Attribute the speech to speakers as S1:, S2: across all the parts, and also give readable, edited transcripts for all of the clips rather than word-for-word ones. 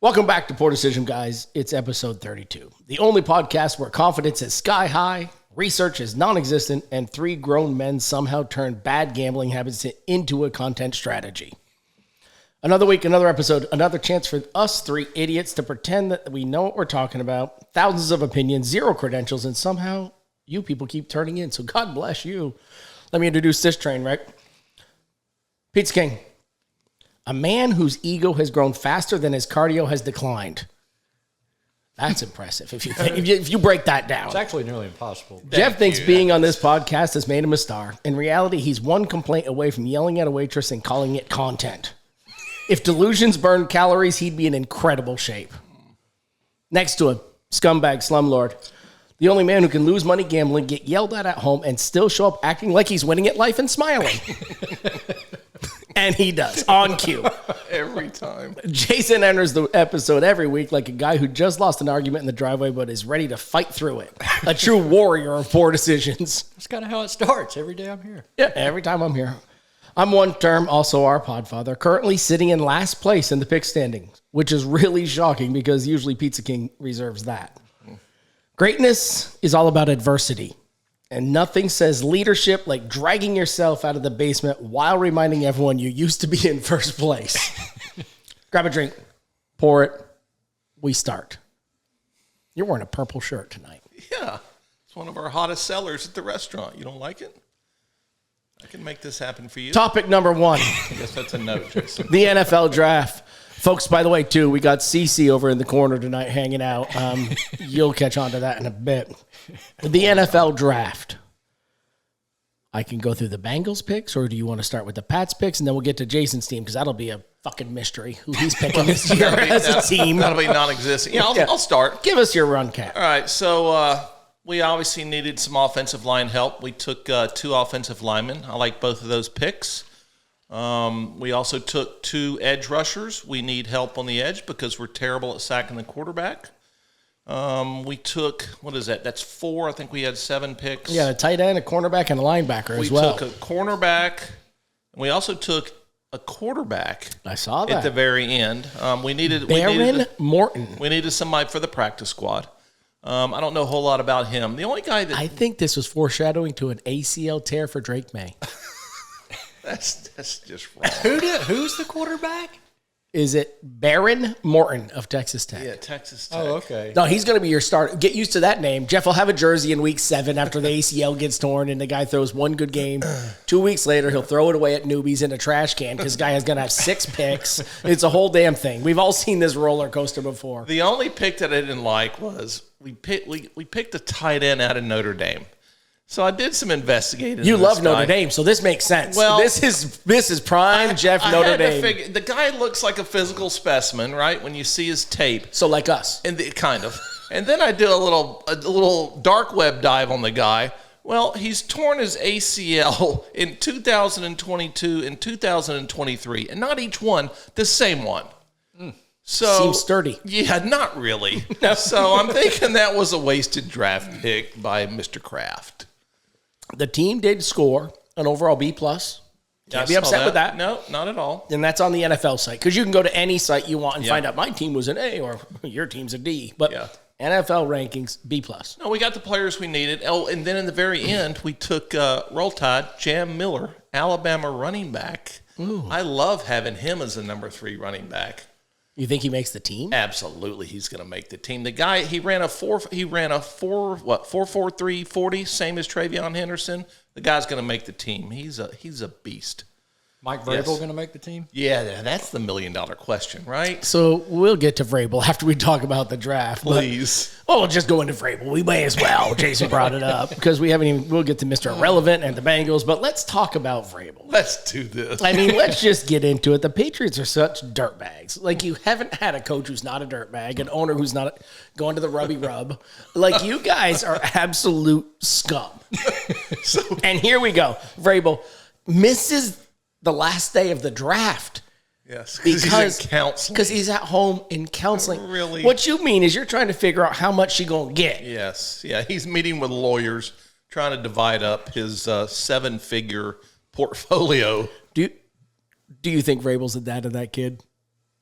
S1: Welcome back to Poor Decision, guys. It's episode 32, the only podcast where confidence is sky high, research is non-existent, and three grown men somehow turn bad gambling habits into a content strategy. Another week, another episode, another chance for us three idiots to pretend that we know what we're talking about. Thousands of opinions, zero credentials, and somehow you people keep turning in, so God bless you. Let me introduce this train wreck. Pizza King. A man whose ego has grown faster than his cardio has declined. That's impressive if you break that down.
S2: It's actually nearly impossible.
S1: Jeff thinks being on this podcast has made him a star. In reality, he's one complaint away from yelling at a waitress and calling it content. If delusions burned calories, he'd be in incredible shape. Next to him, scumbag slumlord. The only man who can lose money gambling, get yelled at home, and still show up acting like he's winning at life and smiling. And he does, on cue.
S3: Every time.
S1: Jason enters the episode every week like a guy who just lost an argument in the driveway but is ready to fight through it. A true warrior of poor decisions.
S2: That's kind of how it starts. Every day I'm here.
S1: Yeah, every time I'm here. I'm one term, also our podfather, currently sitting in last place in the pick standings, which is really shocking because usually Pizza King reserves that. Greatness is all about adversity. And nothing says leadership like dragging yourself out of the basement while reminding everyone you used to be in first place. Grab a drink, pour it, we start. You're wearing a purple shirt tonight.
S3: Yeah. It's one of our hottest sellers at the restaurant. You don't like it? I can make this happen for you.
S1: Topic number one.
S3: I guess that's a no, Jason.
S1: The NFL draft. Folks, by the way, too, we got CeCe over in the corner tonight hanging out. You'll catch on to that in a bit. The NFL draft. I can go through the Bengals picks, or do you want to start with the Pats picks, and then we'll get to Jason's team, because that'll be a fucking mystery who he's picking this year as a team.
S3: That'll be non-existent. Yeah, I'll start.
S1: Give us your run, Cat.
S3: All right, so we obviously needed some offensive line help. We took two offensive linemen. I like both of those picks. We also took two edge rushers. We need help on the edge because we're terrible at sacking the quarterback. We took, what is that? That's four. I think we had 7 picks.
S1: Yeah, a tight end, a cornerback, and a linebacker as well.
S3: We took a cornerback. And we also took a quarterback.
S1: I saw that.
S3: At the very end. We needed
S1: Morton.
S3: We needed somebody for the practice squad. I don't know a whole lot about him. The only guy that...
S1: I think this was foreshadowing to an ACL tear for Drake May.
S3: That's just wrong.
S2: Who's the quarterback?
S1: Is it Baron Morton of Texas Tech?
S3: Yeah, Texas Tech.
S2: Oh, okay.
S1: No, he's going to be your starter. Get used to that name. Jeff will have a jersey in week 7 after the ACL gets torn and the guy throws one good game. 2 weeks later, he'll throw it away at newbies in a trash can because the guy is going to have 6 picks. It's a whole damn thing. We've all seen this roller coaster before.
S3: The only pick that I didn't like was we picked a tight end out of Notre Dame. So I did some investigating.
S1: You love Notre Dame, so this makes sense. Well, this is prime Jeff Notre Dame.
S3: The guy looks like a physical specimen, right? When you see his tape.
S1: So like us.
S3: Kind of. And then I did a little dark web dive on the guy. Well, he's torn his ACL in 2022 and 2023, and not each one, the same one. So,
S1: seems sturdy.
S3: Yeah, not really. No. So I'm thinking that was a wasted draft pick by Mr. Kraft.
S1: The team did score an overall B+. Can't be upset with that.
S3: No, not at all.
S1: And that's on the NFL site. Because you can go to any site you want and find out my team was an A or your team's a D. But NFL rankings, B+.
S3: No, we got the players we needed. Oh, and then in the very end, we took Roll Tide, Jam Miller, Alabama running back.
S1: Ooh.
S3: I love having him as a number 3 running back.
S1: You think he makes the team?
S3: Absolutely, he's going to make the team. The guy, he ran a 4.43 40, same as Travion Henderson. The guy's going to make the team. He's a beast.
S2: Mike Vrabel going to make the team?
S3: Yeah, that's the $1 million question, right?
S1: So we'll get to Vrabel after we talk about the draft.
S3: Please.
S1: We'll just go into Vrabel. We may as well. Jason brought it up because we'll get to Mr. Irrelevant and the Bengals, but let's talk about Vrabel.
S3: Let's do this.
S1: I mean, let's just get into it. The Patriots are such dirtbags. Like, you haven't had a coach who's not a dirtbag, an owner who's not going to the rubby rub. Like, you guys are absolute scum. And here we go. Vrabel misses the last day of the draft.
S3: Yes, because he's in counseling.
S1: Because he's at home in counseling.
S3: Really?
S1: What you mean is you're trying to figure out how much she's going to get.
S3: Yes. Yeah, he's meeting with lawyers, trying to divide up his 7-figure portfolio.
S1: Do you think Vrabel's the dad of that kid?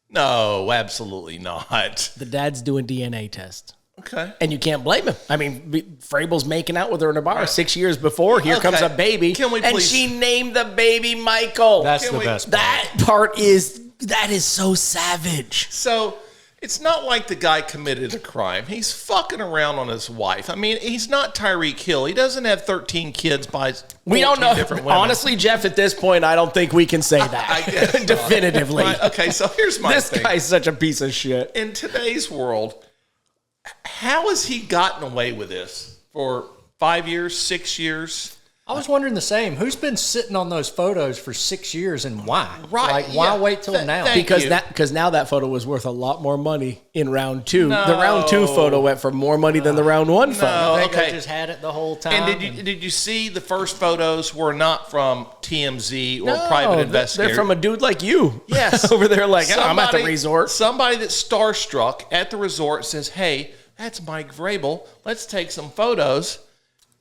S3: No, absolutely not.
S1: The dad's doing DNA tests.
S3: Okay.
S1: And you can't blame him. I mean, Vrabel's making out with her in a bar 6 years before. Here comes a baby.
S3: Can we please?
S1: And she named the baby Michael.
S2: That's the best part.
S1: That part that is so savage.
S3: So it's not like the guy committed a crime. He's fucking around on his wife. I mean, he's not Tyreek Hill. He doesn't have 13 kids by 14
S1: We don't know.
S3: different women.
S1: Honestly, Jeff, at this point, I don't think we can say that.
S3: I guess not.
S1: Definitively.
S3: Right, okay, so here's my
S1: This
S3: thing.
S1: guy's such a piece of shit.
S3: In today's world, how has he gotten away with this for 5 years, 6 years?
S2: I was wondering the same. Who's been sitting on those photos for 6 years and why?
S3: Right,
S2: Like, why
S3: yeah.
S2: wait till now?
S3: Thank
S1: Because
S3: you.
S1: now that photo was worth a lot more money in round two.
S3: No.
S1: The round two photo went for more money than the round one photo.
S2: I think
S3: okay.
S2: I just had it the whole time.
S3: And did you see the first photos were not from TMZ or
S1: No,
S3: private investigators?
S1: They're from a dude like you.
S3: Yes.
S1: Over there like, oh, I'm at the resort.
S3: Somebody that's starstruck at the resort says, hey, that's Mike Vrabel. Let's take some photos.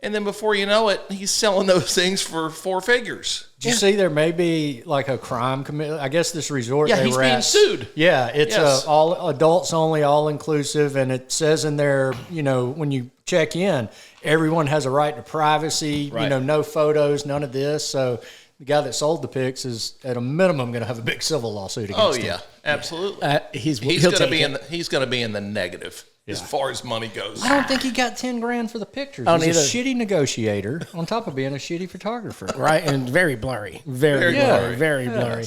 S3: And then before you know it, he's selling those things for 4 figures.
S2: Did you see there may be like a crime committed? I guess this resort
S3: Yeah,
S2: they
S3: he's
S2: were
S3: being
S2: at.
S3: sued.
S2: Yeah, it's
S3: Yes.
S2: all adults only, all inclusive, and it says in there, when you check in, everyone has a right to privacy.
S3: Right.
S2: No photos, none of this. So the guy that sold the pics is at a minimum going to have a big civil lawsuit against
S3: Oh
S2: him.
S3: yeah, absolutely.
S1: He's
S3: he's
S1: he'll
S3: going to
S1: take
S3: be
S1: it.
S3: he's going to be in the negative as far as money goes.
S2: I don't think he got 10 grand for the pictures.
S1: I don't
S2: He's a
S1: either.
S2: shitty negotiator on top of being a shitty photographer.
S1: Right, and very blurry. Very
S3: Very
S1: blurry.
S3: blurry.
S1: Very blurry.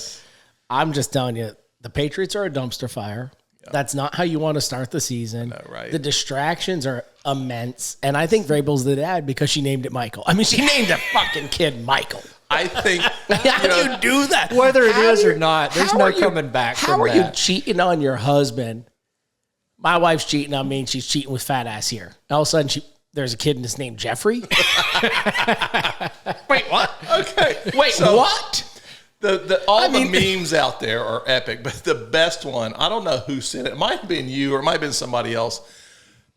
S1: I'm just telling you, the Patriots are a dumpster fire. That's not how you want to start the season.
S3: know, right?
S1: The distractions are immense. And I think Vrabel's the dad because she named it Michael. I mean, she named a fucking kid Michael.
S3: I think
S1: How do you do that?
S2: Whether it
S1: How
S2: is
S1: do
S2: or
S1: you-
S2: not, there's
S1: how
S2: no
S1: are you-
S2: coming back
S1: How
S2: from
S1: are you
S2: that.
S1: cheating on your husband? My wife's cheating on me, and she's cheating with fat ass here. All of a sudden, there's a kid that's named Jeffrey. Wait, what?
S3: okay.
S1: Wait,
S3: So-
S1: what?
S3: All the memes out there are epic, but the best one, I don't know who sent it. It might have been you or it might have been somebody else.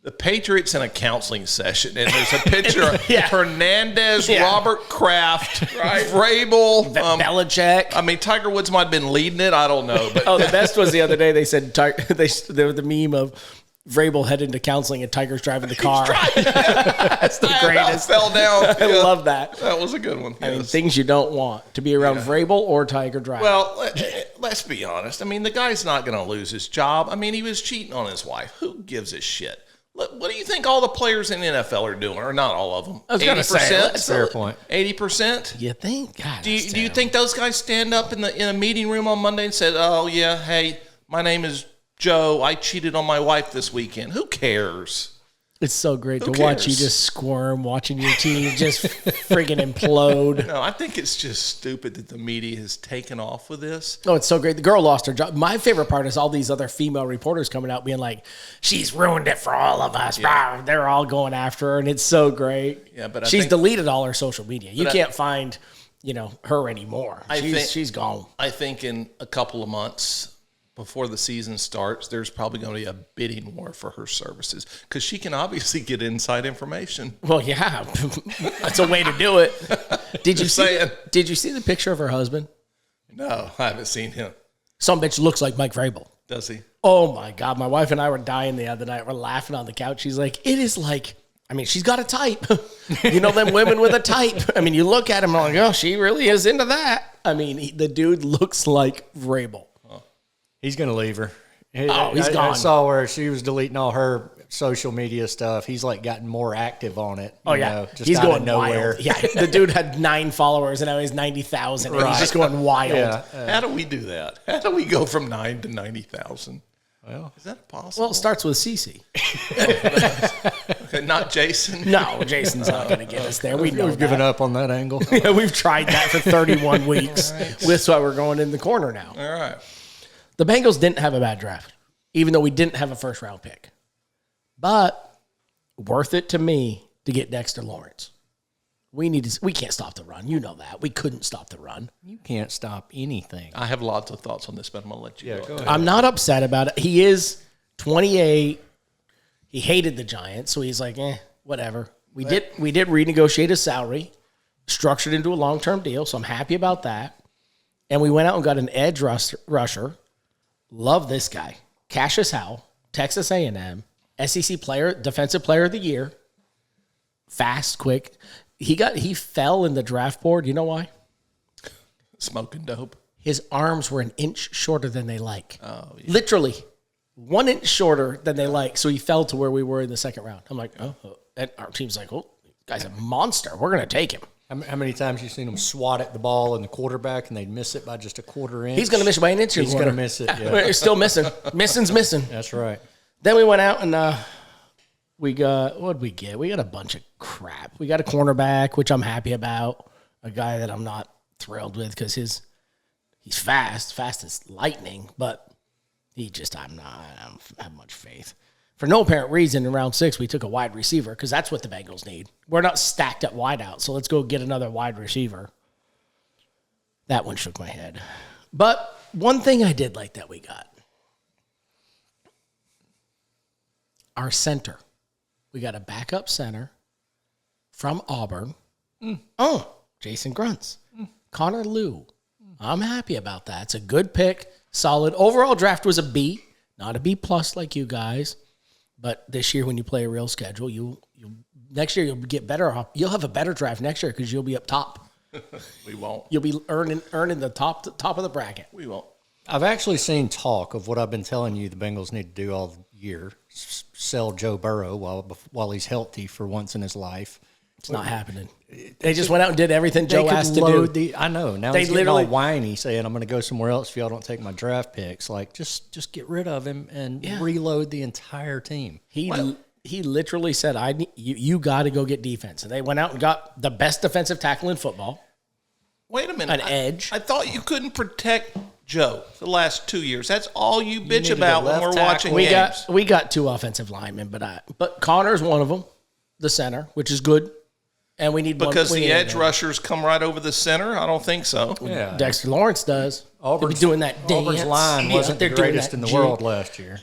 S3: The Patriots in a counseling session, and there's a picture of
S1: Yeah.
S3: Hernandez,
S1: Yeah.
S3: Robert Kraft, right? Vrabel.
S1: Belichick.
S3: I mean, Tiger Woods might have been leading it. I don't know. But
S1: Oh, the best was the other day. They said there was the meme of Vrabel heading to counseling and Tiger's driving the car. That's the
S3: I
S1: greatest.
S3: fell down.
S1: I love that.
S3: That was a good one.
S1: I mean,
S3: yes.
S1: things you don't want to be around Vrabel or Tiger driving.
S3: Well, let's be honest. I mean, the guy's not going to lose his job. I mean, he was cheating on his wife. Who gives a shit? Look, what do you think all the players in the NFL are doing? Or not all of them?
S1: I was gonna say, that's
S2: fair point.
S3: 80%?
S1: you think? God,
S3: Do you think those guys stand up in a meeting room on Monday and said, "Oh yeah, hey, my name is Joe. I cheated on my wife this weekend." Who cares?
S1: it's so great
S3: Who
S1: to watch you
S3: cares?
S1: just squirm, watching your team just friggin' implode.
S3: No, I think it's just stupid that the media has taken off with this.
S1: Oh, it's so great. The girl lost her job. My favorite part is all these other female reporters coming out being like, she's ruined it for all of us. Rah. They're all going after her, and it's so great.
S3: Yeah, but I
S1: she's
S3: think-
S1: deleted all her social media. You
S3: But
S1: can't find, her anymore. She's gone.
S3: I think in a couple of months before the season starts, there's probably going to be a bidding war for her services because she can obviously get inside information.
S1: Well, yeah, that's a way to do it. Did you
S3: Just
S1: see?
S3: saying.
S1: Did you see the picture of her husband?
S3: No, I haven't seen him.
S1: Some bitch looks like Mike Vrabel.
S3: Does he?
S1: Oh my God. My wife and I were dying the other night. We're laughing on the couch. She's like, it is like, I mean, she's got a type. Them women with a type. I mean, you look at him and like, oh, she really is into that. I mean, the dude looks like Vrabel.
S2: He's going to leave her.
S1: He's
S2: I
S1: gone.
S2: saw where she was deleting all her social media stuff. He's like gotten more active on it.
S1: Oh,
S2: you
S1: yeah.
S2: know, just
S1: He's
S2: out of
S1: going
S2: nowhere.
S1: wild. Yeah. The dude had 9 followers and now he's 90,000. And he's just going wild.
S2: Yeah.
S3: How do we do that? How do we go from 9 to 90,000?
S2: Well,
S3: Is that possible?
S1: Well, it starts with Cece.
S3: Okay, not Jason.
S1: No, Jason's not going to get us there. We know
S2: we've given up on that angle.
S1: Yeah, we've tried that for 31 weeks. That's why we're going in the corner now.
S3: All right.
S1: The Bengals didn't have a bad draft, even though we didn't have a first round pick. But worth it to me to get Dexter Lawrence. We can't stop the run. You know that. We couldn't stop the run.
S2: You can't stop anything.
S3: I have lots of thoughts on this, but I'm going to let you go.
S2: ahead.
S1: I'm not upset about it. He is 28. He hated the Giants, so he's like, whatever. We did renegotiate his salary, structured into a long-term deal, so I'm happy about that. And we went out and got an edge rusher, Love this guy. Cassius Howell, Texas A&M, SEC player, defensive player of the year. Fast, quick. He fell in the draft board. You know why?
S3: Smoking dope.
S1: His arms were an inch shorter than they like. Oh, yeah. Literally 1 inch shorter than they like. So he fell to where we were in the second round. I'm like, oh. And our team's like, oh, this guy's a monster. We're going to take him.
S2: How many times you seen him swat at the ball in the quarterback and they'd miss it by just a quarter inch?
S1: He's going to miss it by an inch.
S2: He's going to miss it. Yeah.
S1: We're still missing. Missing's missing.
S2: That's right.
S1: Then we went out and we got, what'd we get? We got a bunch of crap. We got a cornerback, which I'm happy about. A guy that I'm not thrilled with because he's fast as lightning, but I don't have much faith. For no apparent reason, in round 6, we took a wide receiver because that's what the Bengals need. We're not stacked at wideout, so let's go get another wide receiver. That one shook my head. But one thing I did like that we got, our center. We got a backup center from Auburn. Oh, Jason Grunts. Connor Liu. I'm happy about that. It's a good pick. Solid. Overall draft was a B, not a B plus like you guys. But this year, when you play a real schedule, next year you'll get better. You'll have a better draft next year because you'll be up top.
S3: We won't.
S1: You'll be earning the top of the bracket.
S3: We won't.
S2: I've actually seen talk of what I've been telling you the Bengals need to do all year: sell Joe Burrow while he's healthy for once in his life.
S1: It's not happening. They just went out and did everything Joe asked to do.
S2: I know. Now he's getting all whiny, saying, I'm going to go somewhere else if y'all don't take my draft picks. Like, just get rid of him and reload the entire team.
S1: He literally said, you got to go get defense. And they went out and got the best defensive tackle in football.
S3: Wait a minute.
S1: An edge.
S3: I thought you couldn't protect Joe the last 2 years. That's all you bitch about when we're watching games.
S1: We got 2 offensive linemen, but Connor's one of them, the center, which is good. And we need
S3: because the edge rushers come right over the center. I don't think so.
S1: Yeah. Dexter Lawrence does. Auburn's doing that dance.
S2: Auburn's line wasn't the greatest in the world last year.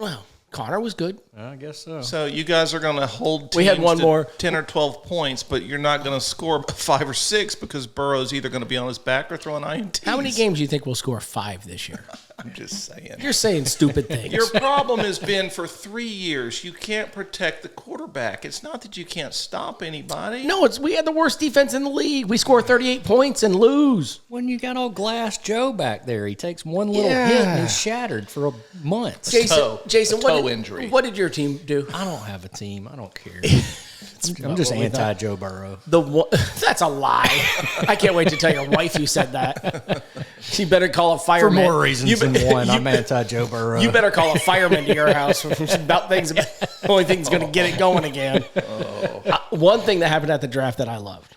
S1: Well, Connor was good.
S2: I guess so.
S3: So you guys are going to hold teams
S1: we had one
S3: to
S1: more
S3: 10 or 12 points, but you're not going to score 5 or 6 because Burrow's either going to be on his back or throwing INTs.
S1: How many games do you think we'll score 5 this year?
S3: I'm just saying.
S1: You're saying stupid things.
S3: Your problem has been for 3 years you can't protect the quarterback. It's not that you can't stop anybody.
S1: No, we had the worst defense in the league. We score 38 points and lose.
S2: When you got old Glass Joe back there, he takes one little hit and he's shattered for months.
S1: Jason,
S3: injury.
S1: What did your team do?
S2: I don't have a team. I don't care. I'm just anti-Joe Burrow.
S1: That's a lie. I can't wait to tell your wife you said that. She better call a fireman.
S2: For more reasons than one, I'm anti-Joe Burrow.
S1: You better call a fireman to your house about things. Only thing that's going to get it going again. One thing that happened at the draft that I loved,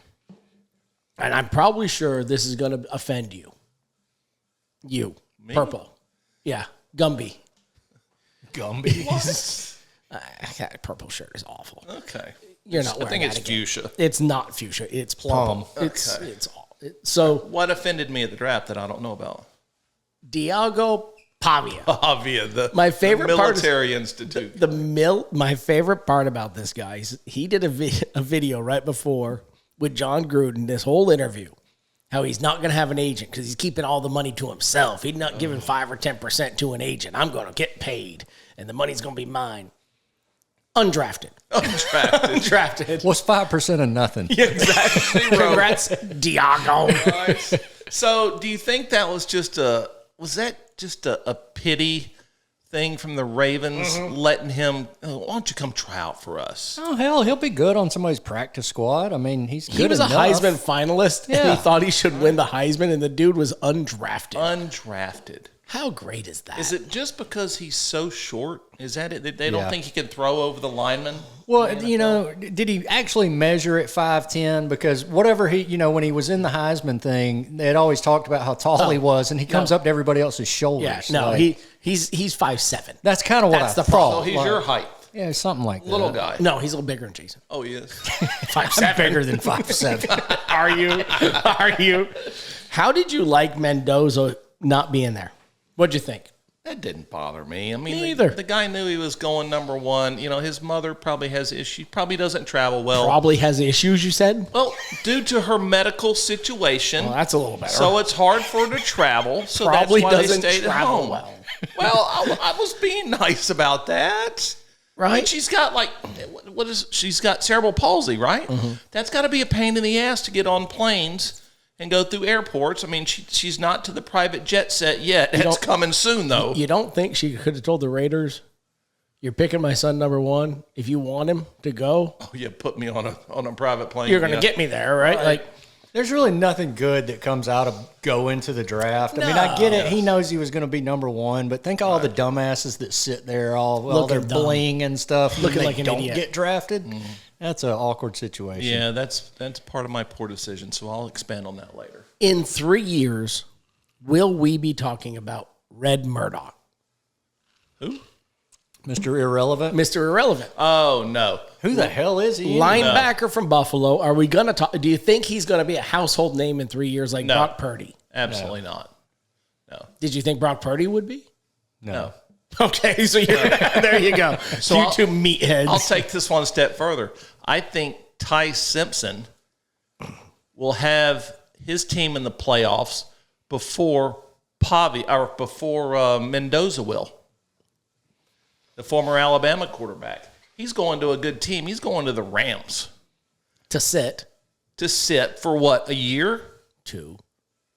S1: and I'm probably sure this is going to offend you. You. Me? Purple. Yeah. Gumby.
S3: What?
S1: That purple shirt is awful.
S3: Okay.
S1: You're not wearing
S3: I think it's
S1: again.
S3: Fuchsia.
S1: It's not fuchsia. It's plum.
S3: Okay.
S1: So
S3: what offended me at the draft that I don't know about?
S1: Diago Pavia.
S3: My
S1: favorite
S3: military institute.
S1: My favorite part about this guy is he did a video right before with John Gruden, this whole interview, how he's not going to have an agent because he's keeping all the money to himself. He's not giving 5 or 10% to an agent. I'm going to get paid, and the money's going to be mine. Undrafted.
S2: What's 5% of nothing?
S1: Yeah, exactly. Congrats, Diago.
S3: Right. So, do you think that was just a pity thing from the Ravens letting him? Oh, why don't you come try out for us?
S2: Oh hell, he'll be good on somebody's practice squad. I mean, he's good.
S1: He was
S2: enough.
S1: a Heisman finalist, and he thought he should win the Heisman, and the dude was undrafted. How great is that?
S3: Is it just because he's so short? Is that it? They don't think he can throw over the lineman?
S2: Well, did he actually measure at 5'10"? Because whatever when he was in the Heisman thing, they had always talked about how tall he was, and he comes up to everybody else's shoulders.
S1: Yeah, no, he's 5'7".
S2: That's kind of what I thought.
S3: So he's your height.
S2: Yeah, something like that.
S3: Little guy.
S1: No, he's a little bigger than Jason.
S3: Oh, he is.
S1: 5'7".
S2: Bigger than 5'7".
S1: Are you? How did you like Mendoza not being there? What'd you think?
S3: That didn't bother me. I mean,
S1: neither.
S3: The guy knew he was going number 1. His mother probably has issues. Probably doesn't travel well.
S1: Probably has issues, you said?
S3: Well, due to her medical situation.
S1: Well, that's a little better.
S3: So it's hard for her to travel. So
S1: probably
S3: that's why
S1: doesn't
S3: they stayed
S1: travel
S3: at home.
S1: well.
S3: Well, I was being nice about that.
S1: Right.
S3: I mean, she's got she's got cerebral palsy, right? That's got to be a pain in the ass to get on planes and go through airports. I mean, she's not to the private jet set yet. It's coming soon, though.
S1: You don't think she could have told the Raiders, "You're picking my son number one. If you want him to go,
S3: Oh, yeah, put me on a private plane.
S1: you're going to get me there, right?" Like,
S2: There's really nothing good that comes out of going to the draft. I mean, I get it. He knows he was going to be number one, but think of all the dumbasses that sit there all they're bling and stuff,
S1: looking
S2: and
S1: like
S2: they
S1: an
S2: don't
S1: idiot.
S2: get drafted. That's an awkward situation.
S3: Yeah, that's part of my poor decision, so I'll expand on that later.
S1: in 3 years, will we be talking about Red Murdoch,
S3: Who?
S2: Mr. Irrelevant.
S1: Mr. Irrelevant,
S3: Oh, no.
S2: Who the hell is he?
S1: linebacker from Buffalo? Are we going to talk? Do you think he's going to be a household name in 3 years like
S3: No.
S1: Brock Purdy?
S3: Absolutely not. No.
S1: Did you think Brock Purdy would be?
S3: No.
S1: Okay, so you're, there you go. So you two meatheads.
S3: I'll take this one step further. I think Ty Simpson will have his team in the playoffs before Mendoza will. The former Alabama quarterback. He's going to a good team. He's going to the Rams
S1: to sit.
S3: to sit for what, a year?
S1: 2.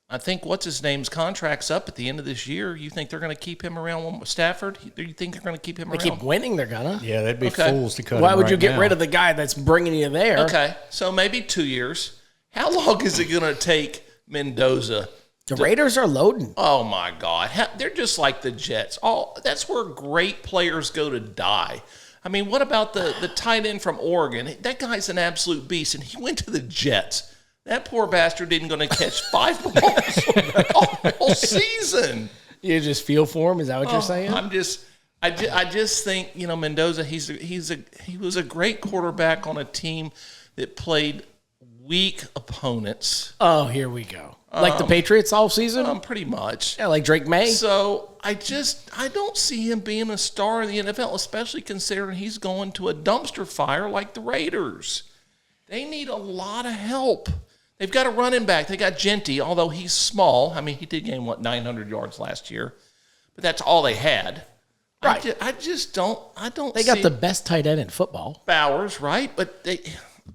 S3: I think what's his name's contract's up at the end of this year. You think they're going to keep him around? Stafford? Do you think they're going to keep him
S1: They
S3: around?
S1: keep winning, they're gonna.
S2: Yeah, they'd be
S3: Okay.
S2: fools to cut
S1: Why
S2: him
S1: would you
S2: right
S1: get
S2: now.
S1: rid of the guy that's bringing you there?
S3: Okay, so maybe 2 years. How long is it going to take Mendoza?
S1: The Raiders are loading.
S3: Oh my God, they're just like the Jets. That's where great players go to die. I mean, what about the tight end from Oregon? That guy's an absolute beast, and he went to the Jets. That poor bastard isn't going to catch 5 balls all season.
S1: You just feel for him. Is that what you're saying?
S3: I just think Mendoza. He was a great quarterback on a team that played weak opponents.
S1: Oh, here we go. Like the Patriots all season?
S3: Pretty much.
S1: Yeah, like Drake May.
S3: So I don't see him being a star in the NFL, especially considering he's going to a dumpster fire like the Raiders. They need a lot of help. They've got a running back. They got Genty, although he's small. I mean, he did gain 900 yards last year, but that's all they had.
S1: Right.
S3: I just don't.
S1: They got the best tight end in football.
S3: Bowers, right? But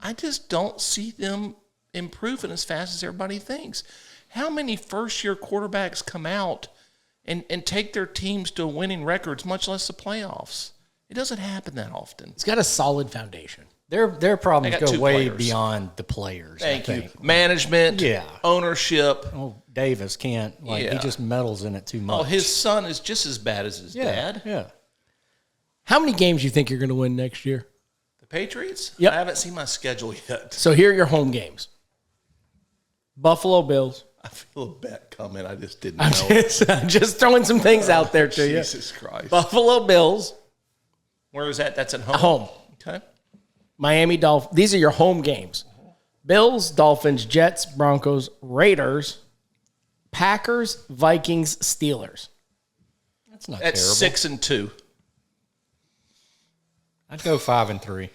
S3: I just don't see them improving as fast as everybody thinks. How many first-year quarterbacks come out and take their teams to winning records, much less the playoffs? It doesn't happen that often.
S1: It's got a solid foundation.
S2: Their problems
S3: They got
S2: go
S3: 2
S2: way
S3: players.
S2: beyond the players.
S3: Thank
S2: I
S3: you.
S2: think.
S3: Management,
S2: Yeah.
S3: ownership.
S2: Oh, Davis can't. He
S3: Yeah.
S2: just meddles in it too much.
S3: Oh, his son is just as bad as his dad.
S2: Yeah.
S1: How many games do you think you're going to win next year?
S3: The Patriots?
S1: Yep.
S3: I haven't seen my schedule yet.
S1: So here are your home games. Buffalo Bills.
S3: I feel a bet coming. I just didn't
S1: I'm
S3: know.
S1: just throwing some things out there to you.
S3: Jesus Christ.
S1: Buffalo Bills,
S3: Where is that? That's at home?
S1: home.
S3: Okay.
S1: Miami Dolphins. These are your home games. Bills, Dolphins, Jets, Broncos, Raiders, Packers, Vikings, Steelers.
S2: That's not
S3: That's
S2: terrible.
S3: 6-2.
S2: I'd go 5-3.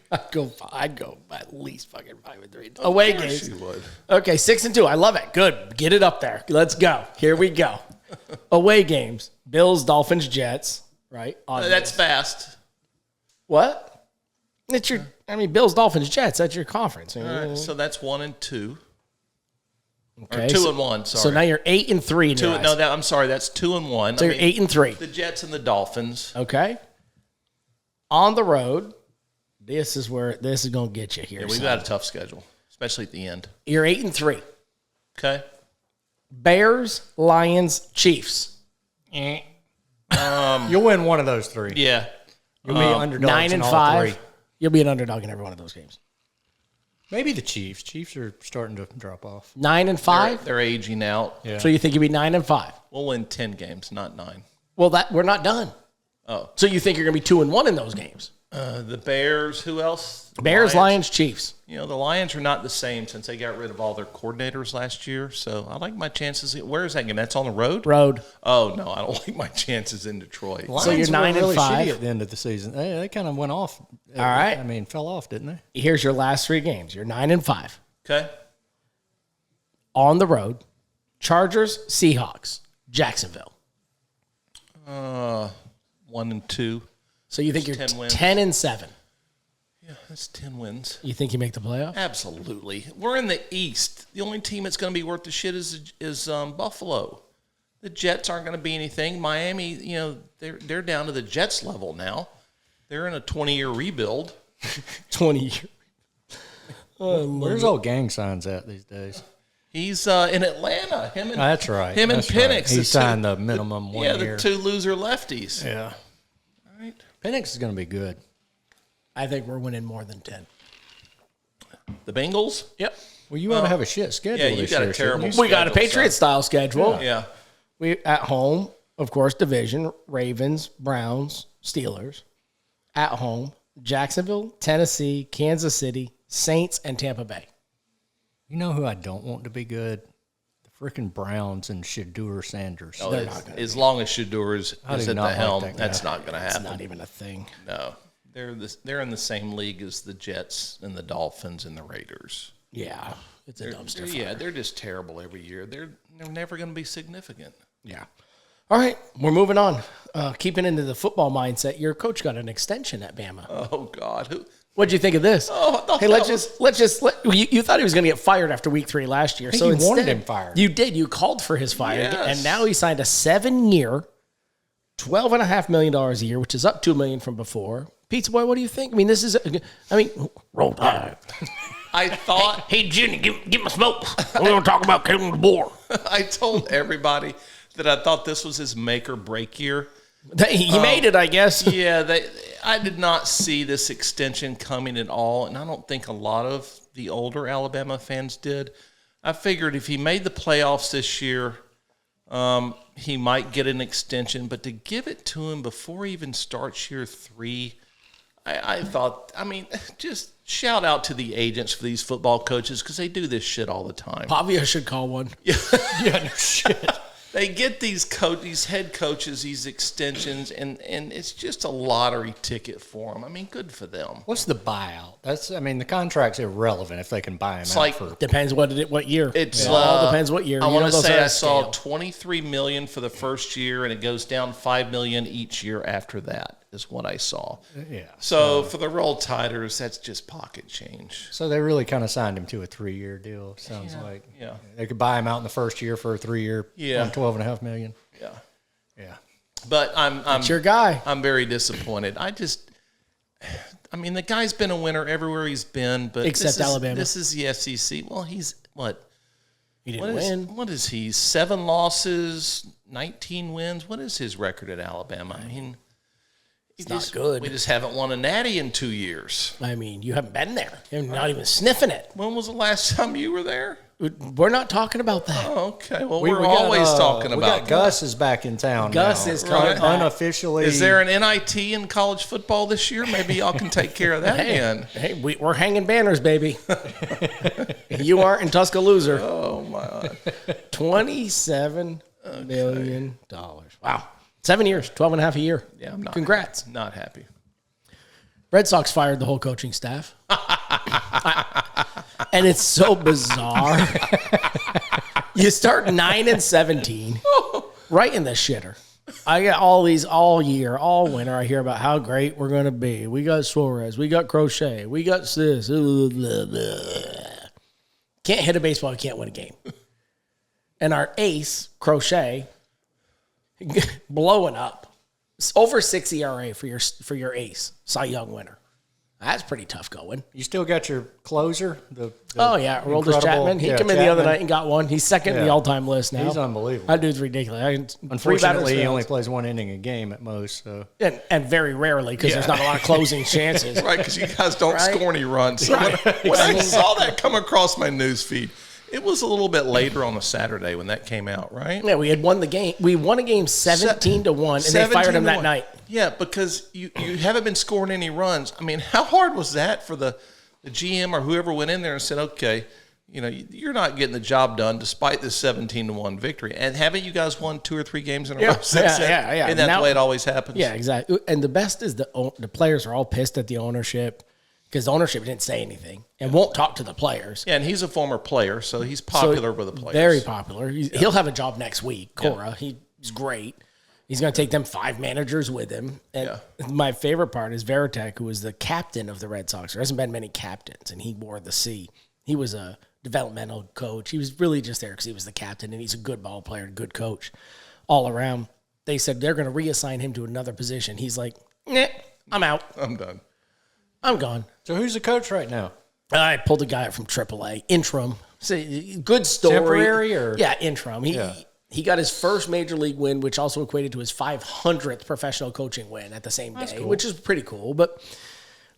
S1: I'd go at least fucking 5-3. Away
S3: Of course
S1: games.
S3: you would.
S1: Okay, 6-2. I love it. Good. Get it up there. Let's go. Here we go. Away games. Bills, Dolphins, Jets. Right?
S3: That's fast.
S1: What? It's your. Bills, Dolphins, Jets. That's your conference.
S3: All right, so that's 1-2.
S1: Okay,
S3: Or 2-1. Sorry.
S1: So now you're 8-3 in your eyes.
S3: I'm sorry. That's 2-1.
S1: So you're 8-3.
S3: The Jets and the Dolphins.
S1: Okay. On the road, this is where this is going to get you here.
S3: Yeah, we've got a tough schedule, especially at the end.
S1: You're 8-3.
S3: Okay.
S1: Bears, Lions, Chiefs.
S2: You'll win one of those 3.
S3: Yeah.
S2: You'll be underdogs in all
S1: 9-5.
S2: 3.
S1: You'll be an underdog in every one of those games.
S2: Maybe the Chiefs. Chiefs are starting to drop off.
S1: 9-5.
S3: They're aging out.
S2: Yeah.
S1: So you think you'll be 9-5?
S3: We'll win 10 games, not 9.
S1: Well, we're not done.
S3: Oh.
S1: So you think you're going to be 2-1 in those games?
S3: The Bears, who else?
S1: Bears, Lions, Chiefs.
S3: You know, the Lions are not the same since they got rid of all their coordinators last year. So I like my chances. Where is that game? That's on the road?
S1: Road.
S3: Oh, no, I don't like my chances in Detroit.
S2: Lions
S1: So you're
S2: were
S1: 9-5.
S2: really shitty at the end of the season. They kind of went off. All
S1: right.
S2: fell off, didn't they?
S1: Here's your last 3 games. You're 9-5.
S3: Okay.
S1: On the road, Chargers, Seahawks, Jacksonville.
S3: 1-2.
S1: So you think
S3: That's
S1: you're
S3: 10 wins.
S1: 10-7?
S3: Yeah, that's 10 wins.
S1: You think you make the playoff?
S3: Absolutely. We're in the East. The only team that's going to be worth the shit is Buffalo. The Jets aren't going to be anything. Miami, they're down to the Jets level now. They're in a 20-year rebuild.
S1: 20 years.
S2: Where's old gang signs at these days?
S3: He's in Atlanta.
S2: That's right.
S3: Him and
S2: That's right.
S3: Penix.
S2: He signed the minimum 1 year.
S3: Yeah, the two loser lefties.
S2: Yeah.
S3: All right.
S2: Penix is going to be good.
S1: I think we're winning more than 10.
S3: The Bengals?
S1: Yep.
S2: Well, you ought to have a shit schedule
S3: Yeah, you
S2: this
S3: got a
S2: year,
S3: terrible
S2: shouldn't
S1: We got a
S3: schedule,
S1: Patriot-style schedule.
S3: Yeah.
S1: We at home, of course, division, Ravens, Browns, Steelers. At home, Jacksonville, Tennessee, Kansas City, Saints, and Tampa Bay.
S2: you? You know who I don't want to be good? The freaking Browns and Shadur Sanders.
S3: Oh, as long as Shador is
S2: I do
S3: at the
S2: not like
S3: helm,
S2: that guy.
S3: that's not going to
S1: It's
S3: happen.
S1: not even a thing.
S3: No. They're in the same league as the Jets and the Dolphins and the Raiders.
S1: Yeah, it's a dumpster fire.
S3: Yeah, they're just terrible every year. They're never going to be significant.
S1: Yeah. All right, we're moving on. Keeping into the football mindset, your coach got an extension at Bama.
S3: Oh God,
S1: What'd you think of this?
S3: Oh, I thought
S1: hey,
S3: that
S1: you thought he was going to get fired after week 3 last year.
S2: think
S1: So
S2: you
S1: instead,
S2: wanted him fired.
S1: You did. You called for his fire,
S3: Yes.
S1: and now he signed a 7-year, $12.5 million a year, which is up $2 million from before. Pizza Boy, what do you think? I mean, roll tide.
S3: I thought
S1: Hey, Jenny, give me a smoke. We're going to talk about Caleb DeBoer.
S3: I told everybody that I thought this was his make or break year.
S1: He made it, I guess.
S3: Yeah, I did not see this extension coming at all, and I don't think a lot of the older Alabama fans did. I figured if he made the playoffs this year, he might get an extension, but to give it to him before he even starts year 3, I thought, just shout out to the agents for these football coaches because they do this shit all the time.
S1: Pavia should call one.
S2: Yeah, no shit.
S3: They get these head coaches, these extensions, and it's just a lottery ticket for them. Good for them.
S2: What's the buyout? The contract's irrelevant if they can buy him out
S3: like-
S2: for.
S1: Depends what year.
S3: It's
S1: It all depends what year.
S3: I want to
S1: those
S3: say
S1: are
S3: I
S1: a
S3: saw
S1: scale.
S3: $23 million for the first year, and it goes down $5 million each year after that. Is what I saw.
S2: Yeah.
S3: So for the Roll Tiders, that's just pocket change.
S2: So they really kind of signed him to a 3-year deal. Sounds like.
S3: Yeah.
S2: They could buy him out in the first year for a 3-year.
S3: Yeah.
S2: On $12.5 million.
S3: Yeah.
S2: Yeah.
S3: But I'm
S1: It's your guy.
S3: I'm very disappointed. The guy's been a winner everywhere he's been, but
S1: Except Alabama.
S3: This is the SEC. Well, he's what?
S1: He didn't win.
S3: What is he? 7 losses, 19 wins. What is his record at Alabama?
S1: It's not good.
S3: We just haven't won a natty in 2 years.
S1: You haven't been there. You're not even sniffing it.
S3: When was the last time you were there?
S1: We're not talking about that.
S3: Oh, okay. Well,
S2: We
S3: we're
S2: got,
S3: always talking
S2: we
S3: about
S2: got Gus is back in town.
S1: Gus
S2: now.
S1: is coming back.
S2: Unofficially.
S3: Is there an NIT in college football this year? Maybe y'all can take care of that again.
S1: Hey, we're hanging banners, baby. You aren't in Tuscaloosa.
S3: Oh my God.
S1: $27 million. Wow. 7 years, 12.5 a year.
S3: Yeah, I'm not.
S1: Congrats.
S3: Not happy.
S1: Red Sox fired the whole coaching staff. And it's so bizarre. You start 9-17, right in the shitter. I get all year, all winter. I hear about how great we're going to be. We got Suarez. We got Crochet. We got this. Blah, blah. Can't hit a baseball. You can't win a game. And our ace, Crochet, blowing up. It's over 6 ERA for your ace, Cy Young winner. That's pretty tough going.
S2: You still got your closer?
S1: Oh, yeah. Aroldis
S2: incredible-
S1: Chapman. He
S2: yeah,
S1: came in the other
S2: Chapman.
S1: night and got one. He's second in the
S2: Yeah.
S1: all-time list now.
S2: He's unbelievable.
S1: That dude's ridiculous.
S2: Unfortunately, he only plays 1 inning a game at most. So
S1: And very rarely because there's not a lot of closing chances.
S3: Right, because you guys don't
S1: Right.
S3: score any runs. So when I saw that come across my news feed, it was a little bit later on a Saturday when that came out, right?
S1: Yeah, we had won the game. We won a game 17-1, and they fired him that
S3: 17-1.
S1: night.
S3: Yeah, because you haven't been scoring any runs. How hard was that for the GM or whoever went in there and said, okay, you're not getting the job done despite this 17-1 victory. And haven't you guys won 2 or 3 games in a row since then?
S1: Yeah.
S3: Isn't that
S1: Now-
S3: the way it always happens?
S1: Yeah, exactly. And the best is the players are all pissed at the ownership because the ownership didn't say anything and won't talk to the players.
S3: Yeah, and he's a former player, so he's popular with the players.
S1: Very popular. He'll have a job next week. Cora, he's great. He's going to take them 5 managers with him. And my favorite part is Veritek, who was the captain of the Red Sox. There hasn't been many captains, and he wore the C. He was a developmental coach. He was really just there because he was the captain, and he's a good ball player and good coach all around. They said they're going to reassign him to another position. He's like, nah, I'm out.
S3: I'm done.
S1: I'm gone.
S2: So who's the coach right now?
S1: I pulled a guy up from AAA, interim. So, good story.
S2: Temporary or?
S1: Yeah, interim. He got his first major league win, which also equated to his 500th professional coaching win at the same day, cool. Which is pretty cool. But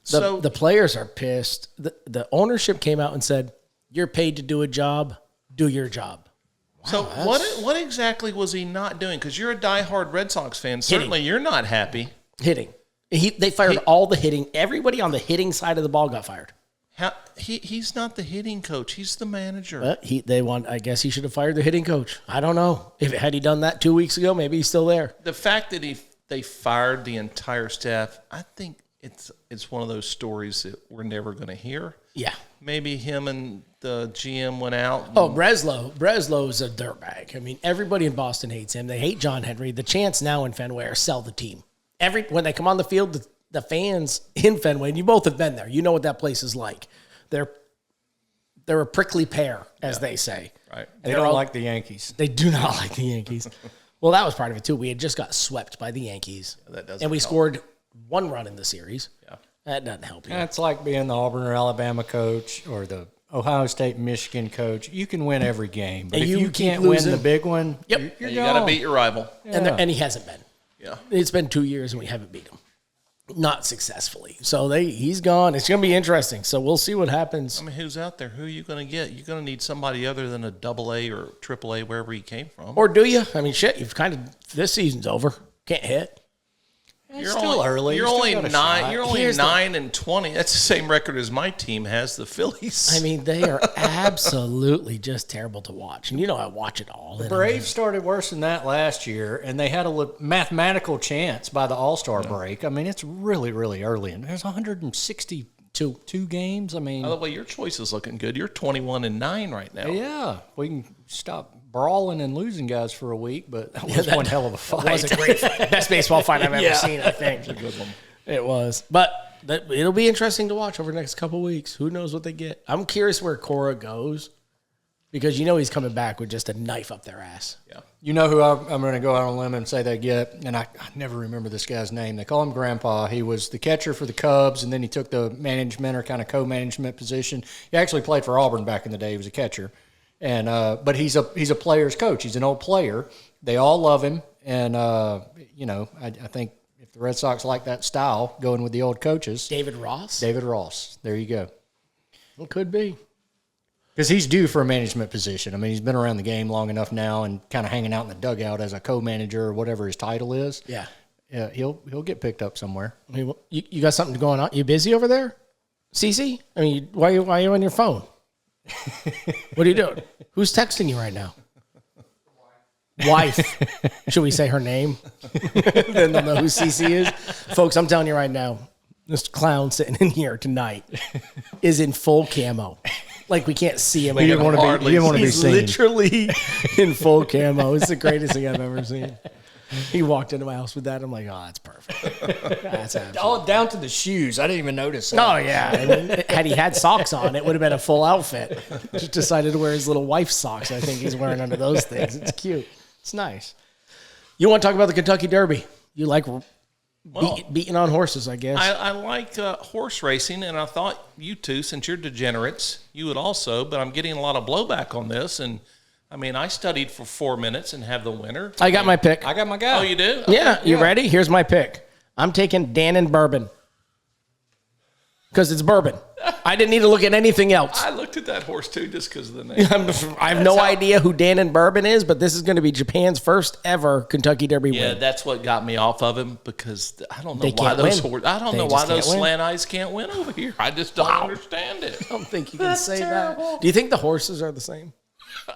S1: the players are pissed. The ownership came out and said, you're paid to do a job, do your job.
S3: Wow, so what exactly was he not doing? Because you're a diehard Red Sox fan. Certainly you're not happy.
S1: Hitting. They fired all the hitting. Everybody on the hitting side of the ball got fired.
S3: He's not the hitting coach. He's the manager.
S1: I guess he should have fired the hitting coach. I don't know. Had he done that 2 weeks ago, maybe he's still there.
S3: The fact that they fired the entire staff, I think it's one of those stories that we're never going to hear.
S1: Yeah.
S3: Maybe him and the GM went out.
S1: Breslow. Breslow's a dirtbag. I mean, everybody in Boston hates him. They hate John Henry. The chants now in Fenway are sell the team. When they come on the field, the fans in Fenway, and you both have been there, you know what that place is like. They're a prickly pear, as they say.
S3: Right.
S2: They don't like the Yankees.
S1: They do not like the Yankees. Well, that was part of it, too. We had just got swept by the Yankees. And we scored 1 run in the series. Yeah. That doesn't help you.
S2: It's like being the Auburn or Alabama coach or the Ohio State, Michigan coach. You can win every game. But if you can't win the big one,
S3: you got to beat your rival.
S1: Yeah. And he hasn't been. Yeah. It's been 2 years and we haven't beat him. Not successfully. So he's gone. It's going to be interesting. So we'll see what happens.
S3: I mean, who's out there? Who are you going to get? You're going to need somebody other than a AA or AAA, wherever he came from.
S1: Or do you? I mean, shit, this season's over. Can't hit.
S2: You're still early.
S3: You're only 9. You're only 9-20. That's the same record as my team has, the Phillies.
S1: I mean, they are absolutely just terrible to watch. And I watch it all.
S2: The Braves started worse than that last year, and they had a mathematical chance by the All-Star break. I mean, it's really, really early, and there's 162 games. I mean,
S3: by the way, your choice is looking good. You're 21-9 right now.
S2: Yeah, we can stop brawling and losing guys for a week, but that was one hell of a fight.
S1: That was a great fight. Best baseball fight I've ever seen, I think. It's a good one. It was. But it'll be interesting to watch over the next couple of weeks. Who knows what they get? I'm curious where Cora goes because he's coming back with just a knife up their ass.
S3: Yeah.
S2: You know who I'm going to go out on a limb and say they get, and I never remember this guy's name. They call him Grandpa. He was the catcher for the Cubs, and then he took the management or kind of co-management position. He actually played for Auburn back in the day. He was a catcher. And but he's a player's coach. He's an old player. They all love him, and I think if the Red Sox like that style, going with the old coaches,
S1: David Ross.
S2: There you go.
S1: It could be
S2: because he's due for a management position. I mean, he's been around the game long enough now, and kind of hanging out in the dugout as a co-manager or whatever his title is.
S1: Yeah,
S2: he'll get picked up somewhere.
S1: I mean, you got something going on? You busy over there, CC? I mean, why are you on your phone? What are you doing? Who's texting you right now? Wife. Should we say her name? Then they'll know who CC is. Folks, I'm telling you right now, this clown sitting in here tonight is in full camo. Like we can't see him.
S2: You didn't want to be seen.
S1: He's literally in full camo. It's the greatest thing I've ever seen. He walked into my house with that. I'm like, oh, that's perfect. That's
S2: all down to the shoes. I didn't even notice that.
S1: Oh, yeah. I mean, had he had socks on, it would have been a full outfit. Just decided to wear his little wife's socks. I think he's wearing under those things. It's cute. It's nice. You want to talk about the Kentucky Derby? You like beating on horses, I guess.
S3: I like horse racing, and I thought you two, since you're degenerates, you would also, but I'm getting a lot of blowback on this, and I mean, I studied for 4 minutes and have the winner.
S1: I got my pick.
S2: I got my guy.
S3: Oh, you do? Okay.
S1: Yeah. You ready? Here's my pick. I'm taking Dannon Bourbon. Because it's bourbon. I didn't need to look at anything else.
S3: I looked at that horse, too, just because of the name.
S1: I have no idea who Dannon Bourbon is, but this is going to be Japan's first ever Kentucky Derby win.
S3: Yeah, that's what got me off of him because I don't know why those slant eyes can't win over here. I just don't understand it.
S1: I don't think you can say that. Do you think the horses are the same?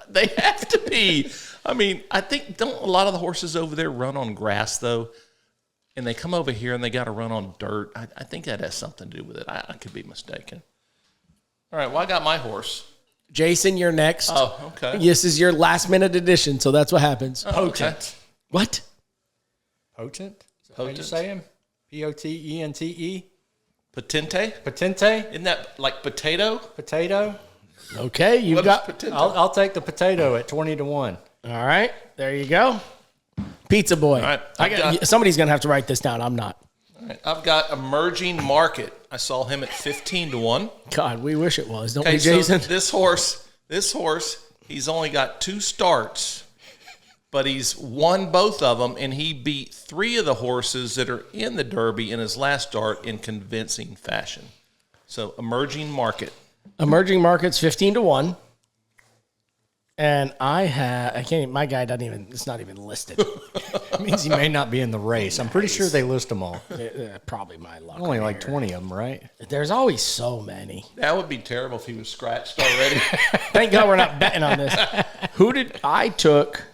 S3: They have to be. I mean, I think don't a lot of the horses over there run on grass though, and they come over here and they got to run on dirt. I think that has something to do with it. I could be mistaken. All right, well, I got my horse.
S1: Jason, you're next.
S3: Oh, okay.
S1: This is your last minute edition, so that's what happens.
S3: Oh, okay.
S1: What?
S2: Potent?
S3: Potent.
S2: How you say him? Potente?
S3: Potente?
S2: Potente?
S3: Isn't that like potato?
S2: Potato?
S1: Okay, you've
S3: What
S1: got.
S3: is potato?
S2: I'll take the potato at 20-1.
S1: All right, there you go. Pizza Boy.
S3: All right,
S1: Somebody's going to have to write this down. I'm not.
S3: All right, I've got emerging market. I saw him at 15-1.
S1: God, we wish it was, don't
S3: Okay,
S1: we, Jason?
S3: so this horse, he's only got 2 starts, but he's won both of them, and he beat 3 of the horses that are in the Derby in his last start in convincing fashion. So emerging market.
S1: Emerging markets 15-1. And my guy doesn't even, it's not even listed.
S2: It means he may not be in the race. I'm pretty sure they list them all.
S1: Probably my luck.
S2: Only
S1: right
S2: like
S1: here.
S2: 20 of them, right?
S1: There's always so many.
S3: That would be terrible if he was scratched already.
S1: Thank God we're not betting on this. I took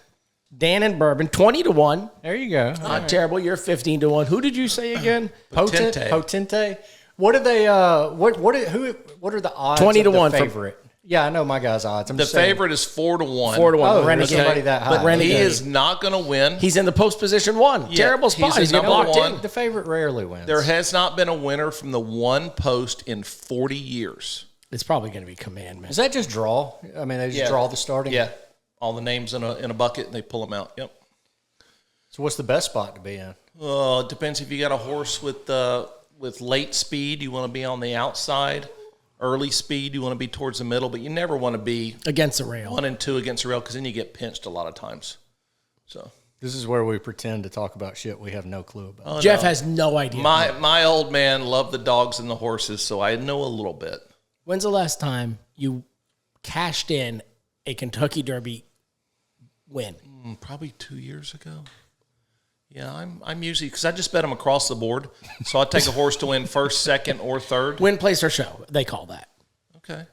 S1: Dan and Bourbon 20-1.
S2: There you go.
S1: Not terrible. You're 15-1. Who did you say again?
S2: Potente. What are they? What are the odds?
S1: 20 to
S2: of the
S1: 1
S2: favorite? Yeah, I know my guy's odds.
S3: The favorite is 4-1.
S1: 4-1.
S2: Oh,
S1: Renegade.
S2: somebody that high.
S1: But Renegade.
S3: He is not going to win.
S1: He's in the post position 1.
S3: Yeah,
S1: Terrible spot.
S3: he's
S1: He's getting
S3: number
S1: locked
S3: 1.
S1: in.
S2: The favorite rarely wins.
S3: There has not been a winner from the 1 post in 40 years.
S1: It's probably going to be Commandment.
S2: Is that just draw? I mean, they just draw the starting.
S3: Yeah, all the names in a bucket and they pull them out. Yep.
S2: So what's the best spot to be in?
S3: It depends if you got a horse with late speed, you want to be on the outside. Early speed, you want to be towards the middle, but you never want to be
S1: Against the rail.
S3: 1 and 2 against the rail because then you get pinched a lot of times. So
S2: This is where we pretend to talk about shit we have no clue about.
S1: Jeff has no idea.
S3: my old man loved the dogs and the horses, so I know a little bit.
S1: When's the last time you cashed in a Kentucky Derby win?
S3: Probably 2 years ago. Yeah, I'm usually because I just bet them across the board. So I take a horse to win first, second, or third.
S1: Win, place, or show. They call that.
S3: Okay.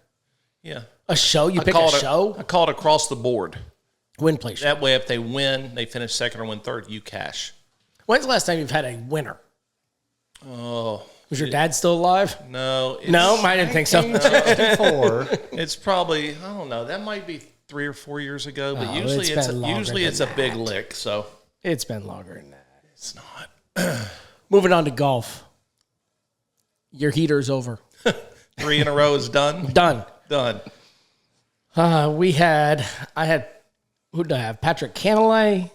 S3: Yeah.
S1: A show? You pick a show?
S3: I call it across the board.
S1: Win, place, show.
S3: That way, if they win, they finish second or win third, you cash.
S1: When's the last time you've had a winner?
S3: Oh.
S1: Was your dad still alive?
S3: No.
S1: No, I didn't think so.
S2: 64.
S3: It's probably, I don't know, that might be 3 or 4 years ago, but
S1: Oh,
S3: usually
S1: it's been longer
S3: it's
S1: than
S3: a big
S1: that.
S3: lick, so
S1: It's been longer than that.
S3: it's not.
S1: Moving on to golf. Your heater's over.
S3: 3 in a row is done?
S1: Done.
S3: Done.
S1: I had, who did I have? Patrick Cantlay.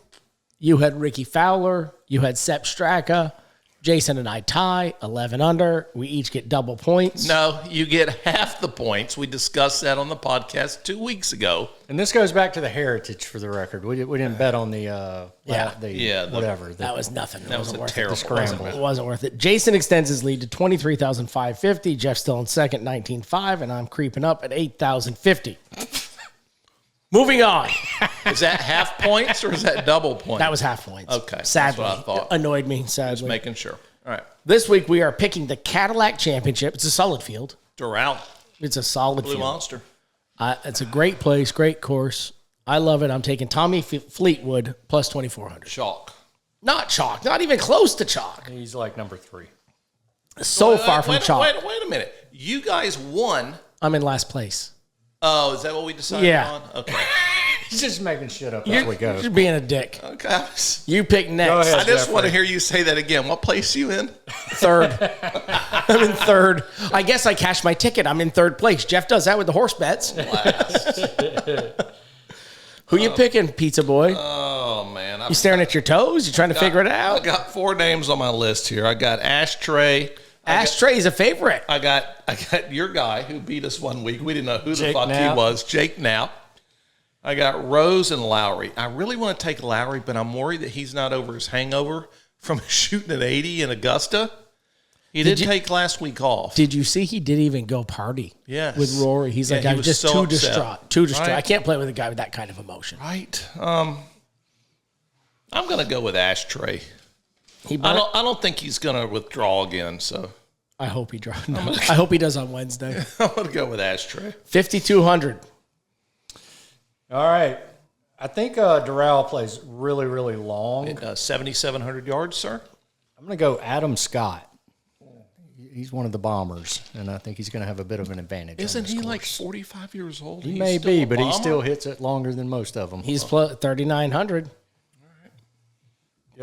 S1: You had Ricky Fowler. You had Sepp Straka. Jason and I tie 11 under. We each get double points.
S3: No, you get half the points. We discussed that on the podcast 2 weeks ago.
S2: And this goes back to the heritage for the record. We didn't bet on the whatever.
S1: That was nothing.
S3: That was a
S1: worth
S3: terrible
S2: scramble.
S1: It wasn't worth it. Jason extends his lead to 23,550. Jeff's still in second, 19,500, and I'm creeping up at 8,050. Moving on.
S3: Is that half points or is that double points?
S1: That was half points.
S3: Okay, that's
S1: Sadly.
S3: what I thought.
S1: Annoyed me, sadly.
S3: Just making sure. All right.
S1: This week we are picking the Cadillac Championship. It's a solid field.
S3: Doral.
S1: It's a solid
S3: Blue
S1: field.
S3: Monster.
S1: It's a great place, great course. I love it. I'm taking Tommy Fleetwood plus 2,400.
S3: Chalk.
S1: Not chalk. Not even close to chalk.
S2: He's like number 3.
S1: So far from chalk.
S3: Wait a minute. You guys won.
S1: I'm in last place.
S3: Oh, is that what we decided
S1: Yeah.
S3: on? Okay.
S2: He's just making shit up as we go.
S1: You're being a dick.
S3: Okay.
S1: You pick next.
S2: Go ahead.
S3: I just
S2: Jeffrey.
S3: want to hear you say that again. What place you in?
S1: Third. I'm in third. I guess I cashed my ticket. I'm in third place. Jeff does that with the horse bets. Who you picking, Pizza Boy?
S3: Oh, man.
S1: You staring at your toes? You trying to figure it
S3: I
S1: out?
S3: got 4 names on my list here. I got Ashtray.
S1: Ashtray is a favorite.
S3: I got your guy who beat us 1 week. We didn't know who the
S2: Jake
S3: fuck
S2: Knapp.
S3: he was. Jake Knapp. I got Rose and Lowry. I really want to take Lowry, but I'm worried that he's not over his hangover from shooting at 80 in Augusta. He did take last week off.
S1: Did you see he didn't even go party
S3: Yes.
S1: with Rory? He's like,
S3: he
S1: I'm
S3: was
S1: just
S3: so
S1: too
S3: upset.
S1: distraught. Too distraught.
S3: Right.
S1: I can't play with a guy with that kind of emotion.
S3: Right. I'm going to go with Ashtray.
S1: He
S3: I don't think he's going to withdraw again, so
S1: I hope he dropped. No, I hope he does on Wednesday.
S3: I'm going to go with Ashtray.
S1: 5,200.
S2: All right. I think Doral plays really, really long.
S3: 7,700 yards, sir.
S2: I'm going to go Adam Scott. He's one of the bombers, and I think he's going to have a bit of an advantage.
S3: Isn't
S2: on this
S3: he
S2: course.
S3: like 45 years old?
S2: He
S3: He's
S2: may
S3: still
S2: be,
S3: a
S2: but he
S3: bomber?
S2: still hits it longer than most of them.
S1: He's 3,900.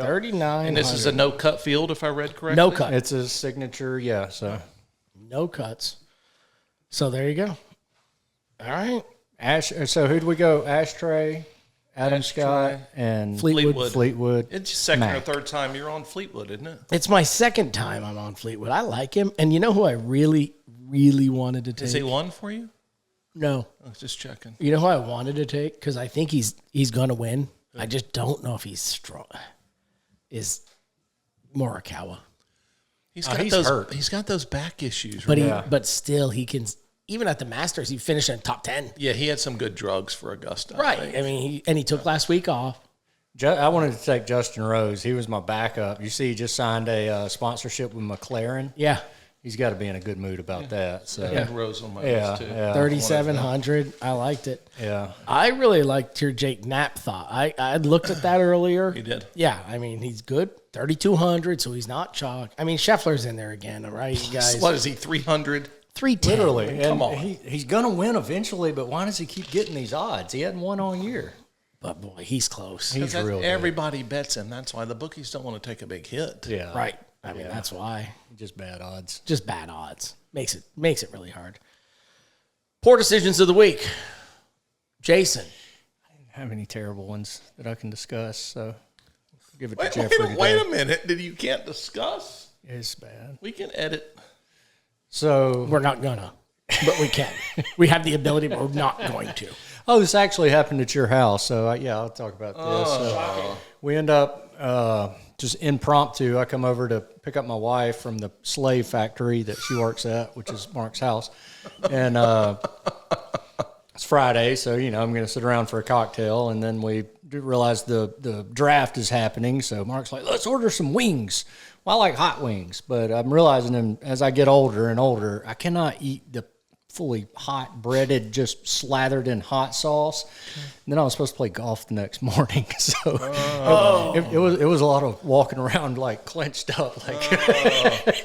S1: 39.
S3: And this is a no-cut field, if I read correctly?
S1: no cut.
S2: It's a signature, yeah. So
S1: No cuts. So there you go. All right.
S2: So who'd we go? Ashtray, Adam Scott, and Fleetwood.
S3: It's your second
S2: Mac.
S3: or third time you're on Fleetwood, isn't it?
S1: It's my second time I'm on Fleetwood. I like him. And you know who I really, really wanted to take?
S3: Is he one for you?
S1: No.
S3: I was just checking.
S1: You know who I wanted to take? Because I think he's going to win. I just don't know if he's strong. Is Morikawa.
S3: He's
S2: hurt.
S3: He's got those back issues.
S1: But
S3: Right?
S1: but still, he can. Even at the Masters, he finished in top 10.
S3: Yeah, he had some good drugs for Augusta.
S1: Right. I mean, he took last week off.
S2: I wanted to take Justin Rose. He was my backup. You see, he just signed a sponsorship with McLaren.
S1: Yeah.
S2: He's got to be in a good mood about that. So
S3: I had Rose on my list, too.
S1: 3,700. I liked it.
S2: Yeah.
S1: I really liked your Jake Knapp thought. I looked at that earlier.
S3: You did?
S1: Yeah. I mean, he's good. 3,200, so he's not chalk. I mean, Scheffler's in there again, all right, you guys?
S3: What is he, 300?
S1: 310.
S2: Literally.
S3: Come
S2: And
S3: on.
S2: He's going to win eventually, but why does he keep getting these odds? He hadn't won all year.
S1: But, boy, he's close.
S2: He's real good.
S3: Everybody bets him. That's why the bookies don't want to take a big hit.
S2: Yeah.
S1: Right. I mean, that's why.
S2: Just bad odds.
S1: Just bad odds. Makes it really hard. Poor decisions of the week. Jason.
S2: I don't have any terrible ones that I can discuss, so I'll give it
S3: Wait,
S2: to Jeffrey
S3: wait
S2: today.
S3: a minute. You can't discuss?
S2: It's bad.
S3: We can edit.
S2: So,
S1: We're not gonna, but we can. We have the ability, but we're not going to.
S2: this actually happened at your house. So, I'll talk about this. So, we end up just impromptu. I come over to pick up my wife from the slave factory that she works at, which is Mark's house. And it's Friday, so, I'm going to sit around for a cocktail. And then we realize the draft is happening. So Mark's like, let's order some wings. Well, I like hot wings, but I'm realizing as I get older and older, I cannot eat the fully hot, breaded, just slathered in hot sauce. And then I was supposed to play golf the next morning, so it was a lot of walking around like clenched up, like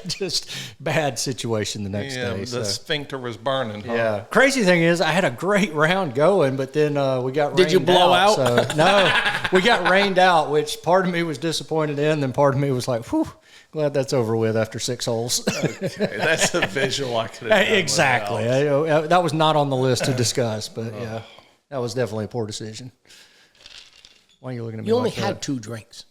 S2: just bad situation the next day.
S3: The
S2: So.
S3: sphincter was burning. Huh?
S2: Yeah. Crazy thing is, I had a great round going, but then we got rained out.
S1: Did you blow out?
S2: So, no, we got rained out, which part of me was disappointed in, then part of me was like, whew, glad that's over with after 6 holes.
S3: Okay, that's a visual I could have done
S2: Exactly.
S3: without.
S2: That was not on the list to discuss, but yeah, that was definitely a poor decision. Why are you looking at me
S1: You only
S2: like
S1: had
S2: that?
S1: 2 drinks.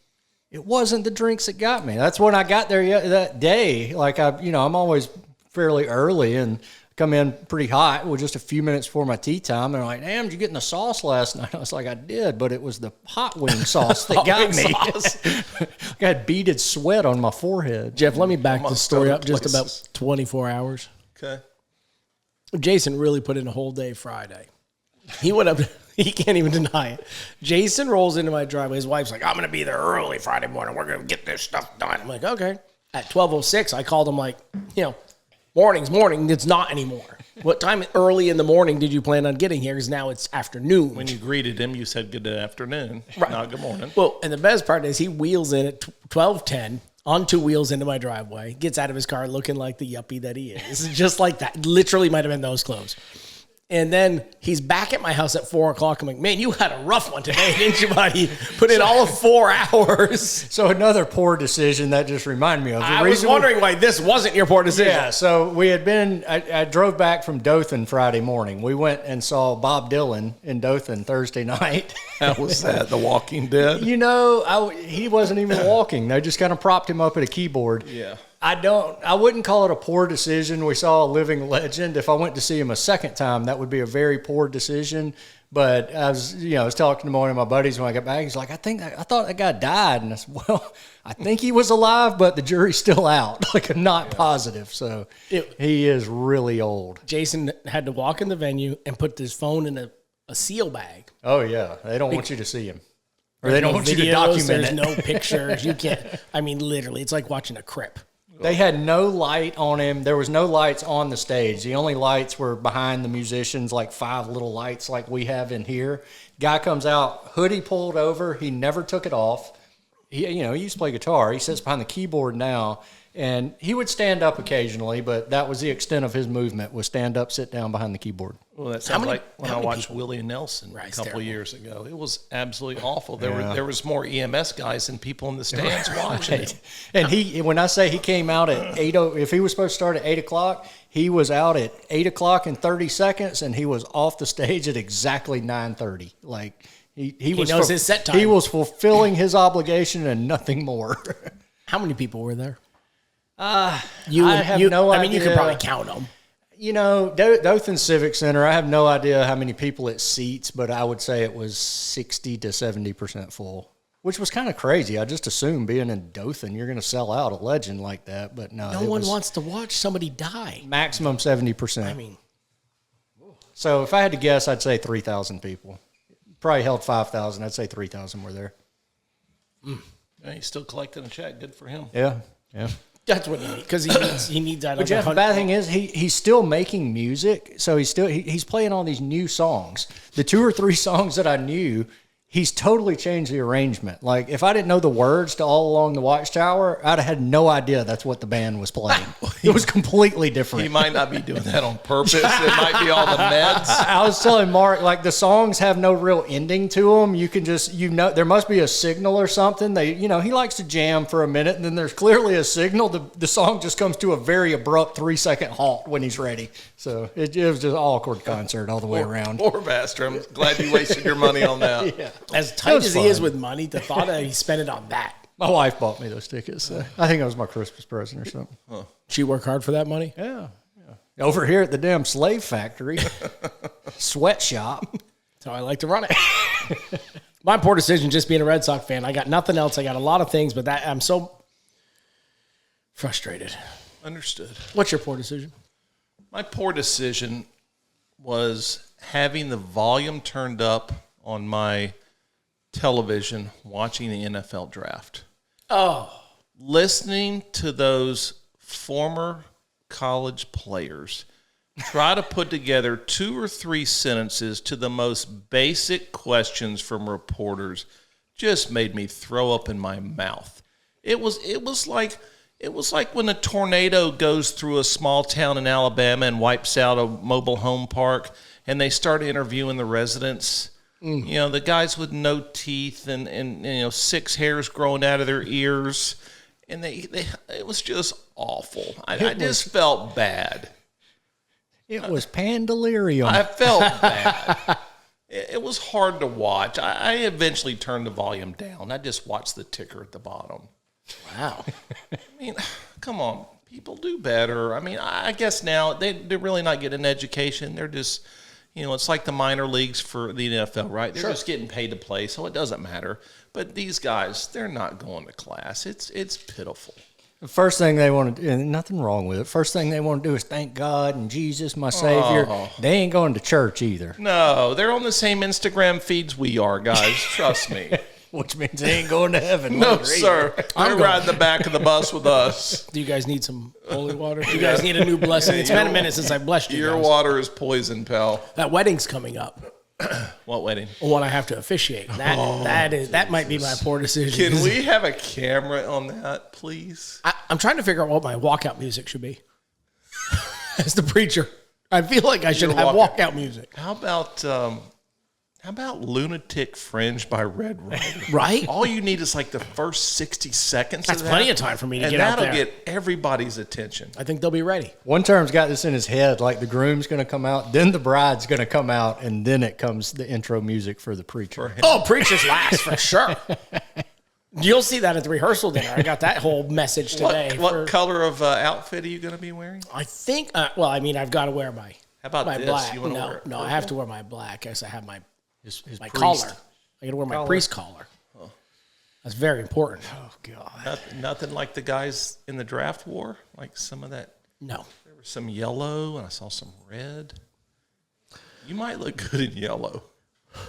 S2: It wasn't the drinks that got me. That's when I got there that day. Like I'm always fairly early and come in pretty hot. Well, just a few minutes before my tea time, and I'm like, "Damn, did you get in the sauce last night?" I was like, "I did," but it was the hot wing sauce that got me. I had beaded sweat on my forehead.
S1: Jeff, let me back
S3: Amongst
S1: the story
S3: other
S1: up just about
S3: places.
S1: 24 hours.
S3: Okay.
S1: Jason really put in a whole day Friday. He went up, he can't even deny it. Jason rolls into my driveway. His wife's like, I'm going to be there early Friday morning. We're going to get this stuff done. I'm like, okay. At 12:06, I called him like, morning. It's not anymore. What time early in the morning did you plan on getting here? Because now it's afternoon.
S3: When you greeted him, you said good afternoon, not good morning.
S1: Well, and the best part is he wheels in at 12:10 on 2 wheels into my driveway, gets out of his car looking like the yuppie that he is. Just like that. Literally might have been those clothes. And then he's back at my house at 4 o'clock. I'm like, man, you had a rough one today, didn't you, buddy? Put in all of 4 hours.
S2: So another poor decision that just reminded me of.
S1: I was wondering why this wasn't your poor decision.
S2: Yeah, so we had been, I drove back from Dothan Friday morning. We went and saw Bob Dylan in Dothan Thursday night.
S3: How was that? The Walking Dead?
S2: He wasn't even walking. They just kind of propped him up at a keyboard.
S3: Yeah.
S2: I wouldn't call it a poor decision. We saw a living legend. If I went to see him a second time, that would be a very poor decision. But I was talking to one of my buddies when I got back. He's like, I thought that guy died. And I said, well, I think he was alive, but the jury's still out. Like, I'm not positive. So he is really old.
S1: Jason had to walk in the venue and put his phone in a seal bag.
S2: Oh, yeah. They don't want you to see him. Or they
S1: There's
S2: don't
S1: no
S2: want you to
S1: videos,
S2: document
S1: there's
S2: it.
S1: no pictures. You can't. I mean, literally, it's like watching a crip.
S2: They had no light on him. There was no lights on the stage. The only lights were behind the musicians, like 5 little lights like we have in here. Guy comes out, hoodie pulled over. He never took it off. He used to play guitar. He sits behind the keyboard now, And he would stand up occasionally, but that was the extent of his movement, was stand up, sit down behind the keyboard.
S3: Well, that sounds like when I watched
S1: people?
S3: Willie Nelson
S1: Right,
S3: a
S1: it's
S3: couple
S1: terrible.
S3: years ago. It was absolutely awful. There was more EMS guys than people in the stands watching him.
S2: And when I say he came out at 8, if he was supposed to start at 8 o'clock, he was out at 8 o'clock in 30 seconds, and he was off the stage at exactly 9:30. Like he was
S1: knows his set time.
S2: He was fulfilling his obligation and nothing more.
S1: How many people were there?
S2: I have no idea.
S1: I mean, you could probably count them.
S2: You know, Dothan Civic Center, I have no idea how many people it seats, but I would say it was 60 to 70% full, which was kind of crazy. I just assumed being in Dothan, you're going to sell out a legend like that, but no.
S1: No one wants to watch somebody die.
S2: Maximum 70%.
S1: I mean,
S2: so if I had to guess, I'd say 3,000 people. Probably held 5,000. I'd say 3,000 were there.
S3: Yeah, he's still collecting a check. Good for him.
S2: Yeah.
S1: that's what he needs because he needs that.
S2: But Jeff, the bad thing is he's still making music, so he's playing all these new songs. The 2 or 3 songs that I knew, he's totally changed the arrangement. Like, if I didn't know the words to All Along the Watchtower, I'd have had no idea that's what the band was playing. It was completely different.
S3: He might not be doing that on purpose. It might be all the meds.
S2: I was telling Mark, like, the songs have no real ending to them. You can just, there must be a signal or something. He likes to jam for a minute, and then there's clearly a signal. The song just comes to a very abrupt 3-second halt when he's ready. So it was just an awkward concert all the way around.
S3: Poor bastard. I'm glad you wasted your money on that.
S2: Yeah.
S1: As tight
S2: was
S1: as he is
S2: fun.
S1: with money, the thought that he spent it on that.
S2: My wife bought me those tickets. I think it was my Christmas present or something.
S1: She worked hard for that money.
S2: Yeah. Over here at the damn slave factory, sweatshop.
S1: That's how I like to run it. My poor decision, just being a Red Sox fan. I got nothing else. I got a lot of things, but I'm so frustrated.
S3: Understood.
S1: What's your poor decision?
S3: My poor decision was having the volume turned up on my television watching the NFL draft.
S1: Oh.
S3: Listening to those former college players try to put together 2 or 3 sentences to the most basic questions from reporters just made me throw up in my mouth. It was like when a tornado goes through a small town in Alabama and wipes out a mobile home park, and they start interviewing the residents. You know, the guys with no teeth and 6 hairs growing out of their ears, and it was just awful. I just felt bad.
S2: It was Pandelirium.
S3: I felt bad. It was hard to watch. I eventually turned the volume down. I just watched the ticker at the bottom.
S1: Wow.
S3: I mean, come on. People do better. I mean, I guess now they're really not getting an education. They're just, it's like the minor leagues for the NFL, right? They're just getting paid to play, so it doesn't matter. But these guys, they're not going to class. It's pitiful.
S2: The first thing they want to do, and nothing wrong with it, first thing they want to do is thank God and Jesus, my Savior. They ain't going to church either.
S3: No, they're on the same Instagram feeds we are, guys. Trust me.
S2: Which means they ain't going to heaven.
S3: No,
S2: later
S3: sir. They're riding the back of the bus with us.
S1: Do you guys need some holy water? Do you guys need a new blessing? It's been a minute since I blessed you
S3: Your
S1: guys.
S3: water is poison, pal.
S1: That wedding's coming up.
S3: What wedding?
S1: One I have to officiate. That might be my poor decision.
S3: Can we have a camera on that, please?
S1: I'm trying to figure out what my walkout music should be. As the preacher, I feel like I should have walkout music.
S3: How about Lunatic Fringe by Red Rider?
S1: Right?
S3: All you need is like the first 60 seconds.
S1: That's
S3: of that,
S1: plenty of time for me to
S3: and
S1: get out there.
S3: that'll get everybody's attention.
S1: I think they'll be ready.
S2: One term's got this in his head, like the groom's going to come out, then the bride's going to come out, and then it comes the intro music for the preacher.
S1: Oh, preacher's last for sure. You'll see that at the rehearsal dinner. I got that whole message today.
S3: What color of outfit are you going to be wearing?
S1: I think. I've got to wear my.
S3: How about
S1: my
S3: this?
S1: black?
S3: You wanna wear it
S1: No, I have to wear my black. As I have my
S2: His
S1: my
S2: priest.
S1: collar. I got to wear my priest collar. That's very important.
S2: Oh, God.
S3: Nothing like the guys in the draft wore? Like some of that?
S1: No.
S3: There was some yellow, and I saw some red. You might look good in yellow.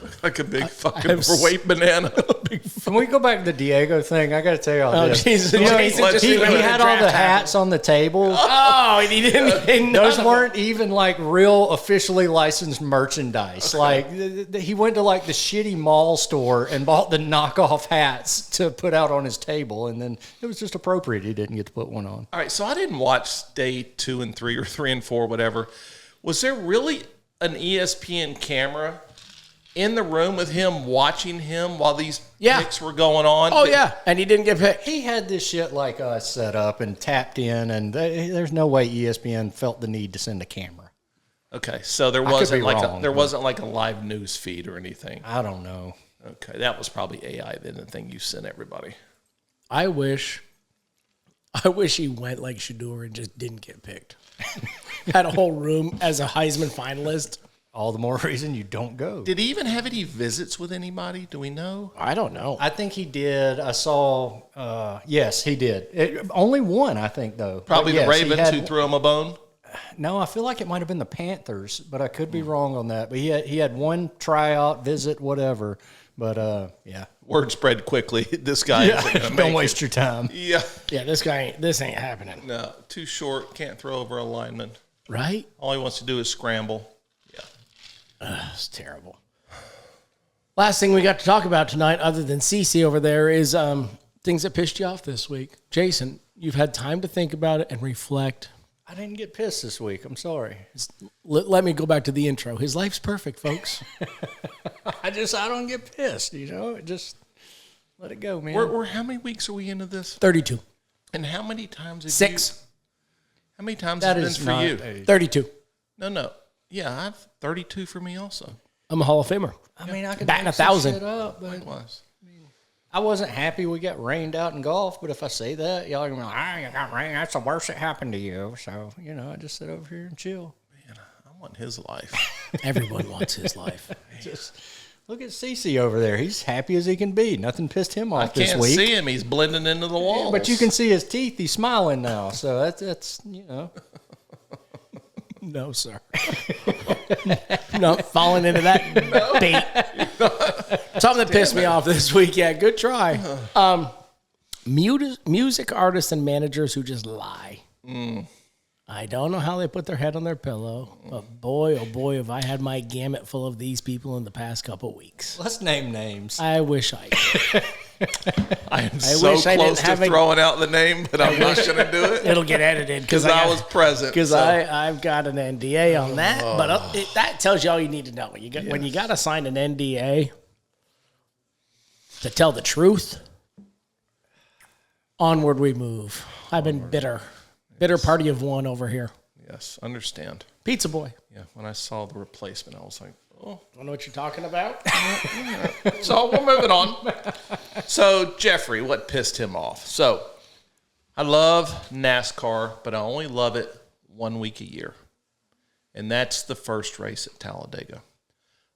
S3: Look like a big fucking overweight banana.
S2: Can we go back to the Diego thing? I got to tell you all this.
S1: Jesus.
S2: You know,
S1: Jason just
S2: he
S1: remembered
S2: had
S1: the
S2: all the
S1: draft
S2: hats on the table.
S1: Oh, and he didn't.
S2: Those weren't even like real officially licensed merchandise. Like he went to like the shitty mall store and bought the knockoff hats to put out on his table, and then it was just appropriate he didn't get to put one on.
S3: All right, so I didn't watch day 2 and 3 or 3 and 4, whatever. Was there really an ESPN camera in the room with him watching him while these picks were going on?
S1: Oh, yeah. And he didn't get picked.
S2: He had this shit like us set up and tapped in, and there's no way ESPN felt the need to send a camera.
S3: Okay, so there wasn't like a live news feed or anything.
S2: I don't know.
S3: Okay, that was probably AI then, the thing you sent everybody.
S1: I wish he went like Shador and just didn't get picked. Had a whole room as a Heisman finalist.
S2: All the more reason you don't go.
S3: Did he even have any visits with anybody? Do we know?
S1: I don't know.
S2: I think he did. I saw, yes, he did. Only one, I think, though.
S3: Probably
S2: but
S3: the Ravens who threw him a bone?
S2: No, I feel like it might have been the Panthers, but I could be wrong on that. But he had one tryout, visit, whatever. But, yeah.
S3: Word spread quickly. This guy isn't going to make
S2: Don't waste your time.
S3: Yeah.
S1: Yeah, this ain't happening.
S3: No, too short. Can't throw over a lineman.
S1: Right?
S3: All he wants to do is scramble.
S1: It's terrible. Last thing we got to talk about tonight, other than Cece over there, is things that pissed you off this week. Jason, you've had time to think about it and reflect.
S2: I didn't get pissed this week. I'm sorry.
S1: Let me go back to the intro. His life's perfect, folks.
S2: I don't get pissed, just let it go, man.
S3: We're how many weeks are we into this?
S1: 32.
S3: And how many times have
S1: 6.
S3: How many times
S2: That
S3: has it
S2: is
S3: been for
S2: not
S3: you?
S1: 32.
S3: No. Yeah, I've 32 for me also.
S1: I'm a Hall of Famer.
S2: I mean, I could
S1: batting
S2: make
S1: 1,000.
S2: some shit up, but
S3: Likewise.
S2: I wasn't happy we got rained out in golf, but if I say that, y'all are going to be like, you got rained. That's the worst that happened to you. So, I just sit over here and chill.
S3: Man, I want his life.
S1: Everyone wants his life.
S2: Just look at Cece over there. He's happy as he can be. Nothing pissed him
S3: I
S2: off this
S3: can't
S2: week.
S3: see him. He's blending into the walls.
S2: But you can see his teeth. He's smiling now. So that's.
S1: No, sir. Not falling into that bait. Something that pissed me off this week. Yeah, good try. Music artists and managers who just lie. I don't know how they put their head on their pillow, but boy, oh boy, have I had my gamut full of these people in the past couple weeks.
S2: Let's name names.
S1: I wish I could.
S3: I am so close to throwing out the name, but I'm not going to do it.
S1: It'll get edited
S3: because I was present.
S1: Because I've got an NDA on that, but that tells you all you need to know. When you got to sign an NDA to tell the truth, onward we move. I've been bitter party of one over here.
S3: Yes, understand.
S1: Pizza boy.
S3: Yeah, when I saw the replacement, I was like, oh.
S1: Don't know what you're talking about?
S3: So we're moving on. So, Jeffrey, what pissed him off? So, I love NASCAR, but I only love it 1 week a year. And that's the first race at Talladega.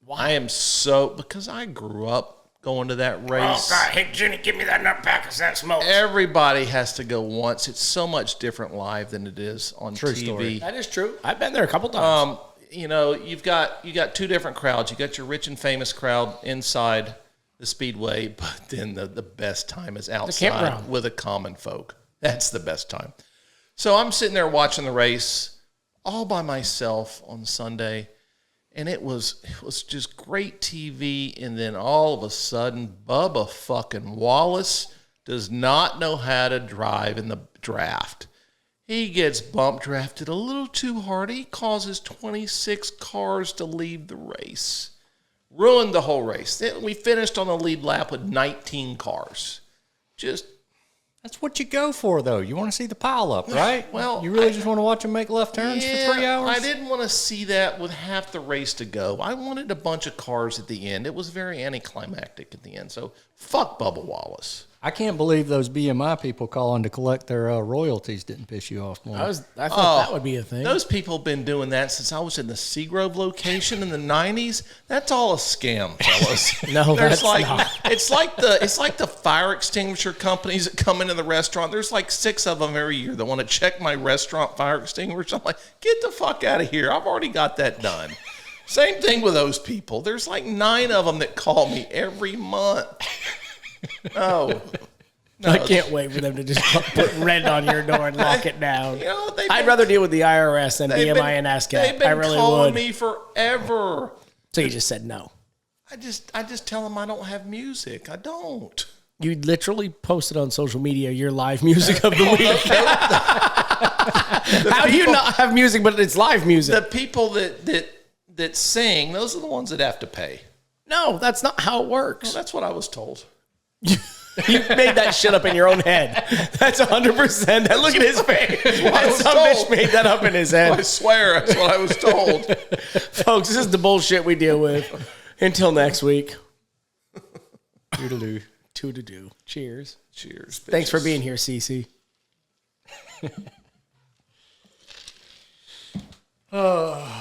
S3: Why? Because I grew up going to that race.
S1: Oh, God, hey, Jenny, give me that nut pack of that smoke.
S3: Everybody has to go once. It's so much different live than it is on
S2: True
S3: TV.
S2: story.
S1: That is true. I've been there a couple times.
S3: You've got two different crowds. You got your rich and famous crowd inside the speedway, but then the best time is outside with the common folk. That's the best time. So I'm sitting there watching the race all by myself on Sunday, and it was just great TV. And then all of a sudden, Bubba fucking Wallace does not know how to drive in the draft. He gets bump drafted a little too hard. He causes 26 cars to leave the race. Ruined the whole race. We finished on the lead lap with 19 cars.
S2: That's what you go for, though. You want to see the pile up, right?
S3: Well,
S2: you really just want to watch them make left turns for 3 hours?
S3: I didn't want to see that with half the race to go. I wanted a bunch of cars at the end. It was very anticlimactic at the end. So, fuck Bubba Wallace.
S2: I can't believe those BMI people calling to collect their royalties didn't piss you off more.
S1: I thought that would be a thing.
S3: Those people have been doing that since I was in the Seagrove location in the 90s. That's all a scam, fellas.
S1: No, that's not.
S3: It's like the fire extinguisher companies that come into the restaurant. There's like 6 of them every year that want to check my restaurant fire extinguisher. I'm like, get the fuck out of here. I've already got that done. Same thing with those people. There's like 9 of them that call me every month. No.
S1: I can't wait for them to just put red on your door and lock it down.
S3: You know,
S1: I'd rather deal with the IRS than BMI and ASCAP.
S3: They've been
S1: I really
S3: calling
S1: would.
S3: me forever.
S1: So you just said no.
S3: I just tell them I don't have music. I don't.
S1: You literally posted on social media your live music of the week. How do you not have music, but it's live music?
S3: The people that sing, those are the ones that have to pay.
S1: No, that's not how it works.
S3: Well, that's what I was told.
S1: You made that shit up in your own head. That's 100%. Look at his face. That some bitch made that up in his head.
S3: I swear, that's what I was told.
S1: Folks, this is the bullshit we deal with. Until next week.
S2: Toodaloo.
S1: Toodaloo. Cheers.
S3: Cheers. Bitches.
S1: Thanks for being here, Cece.
S2: Oh.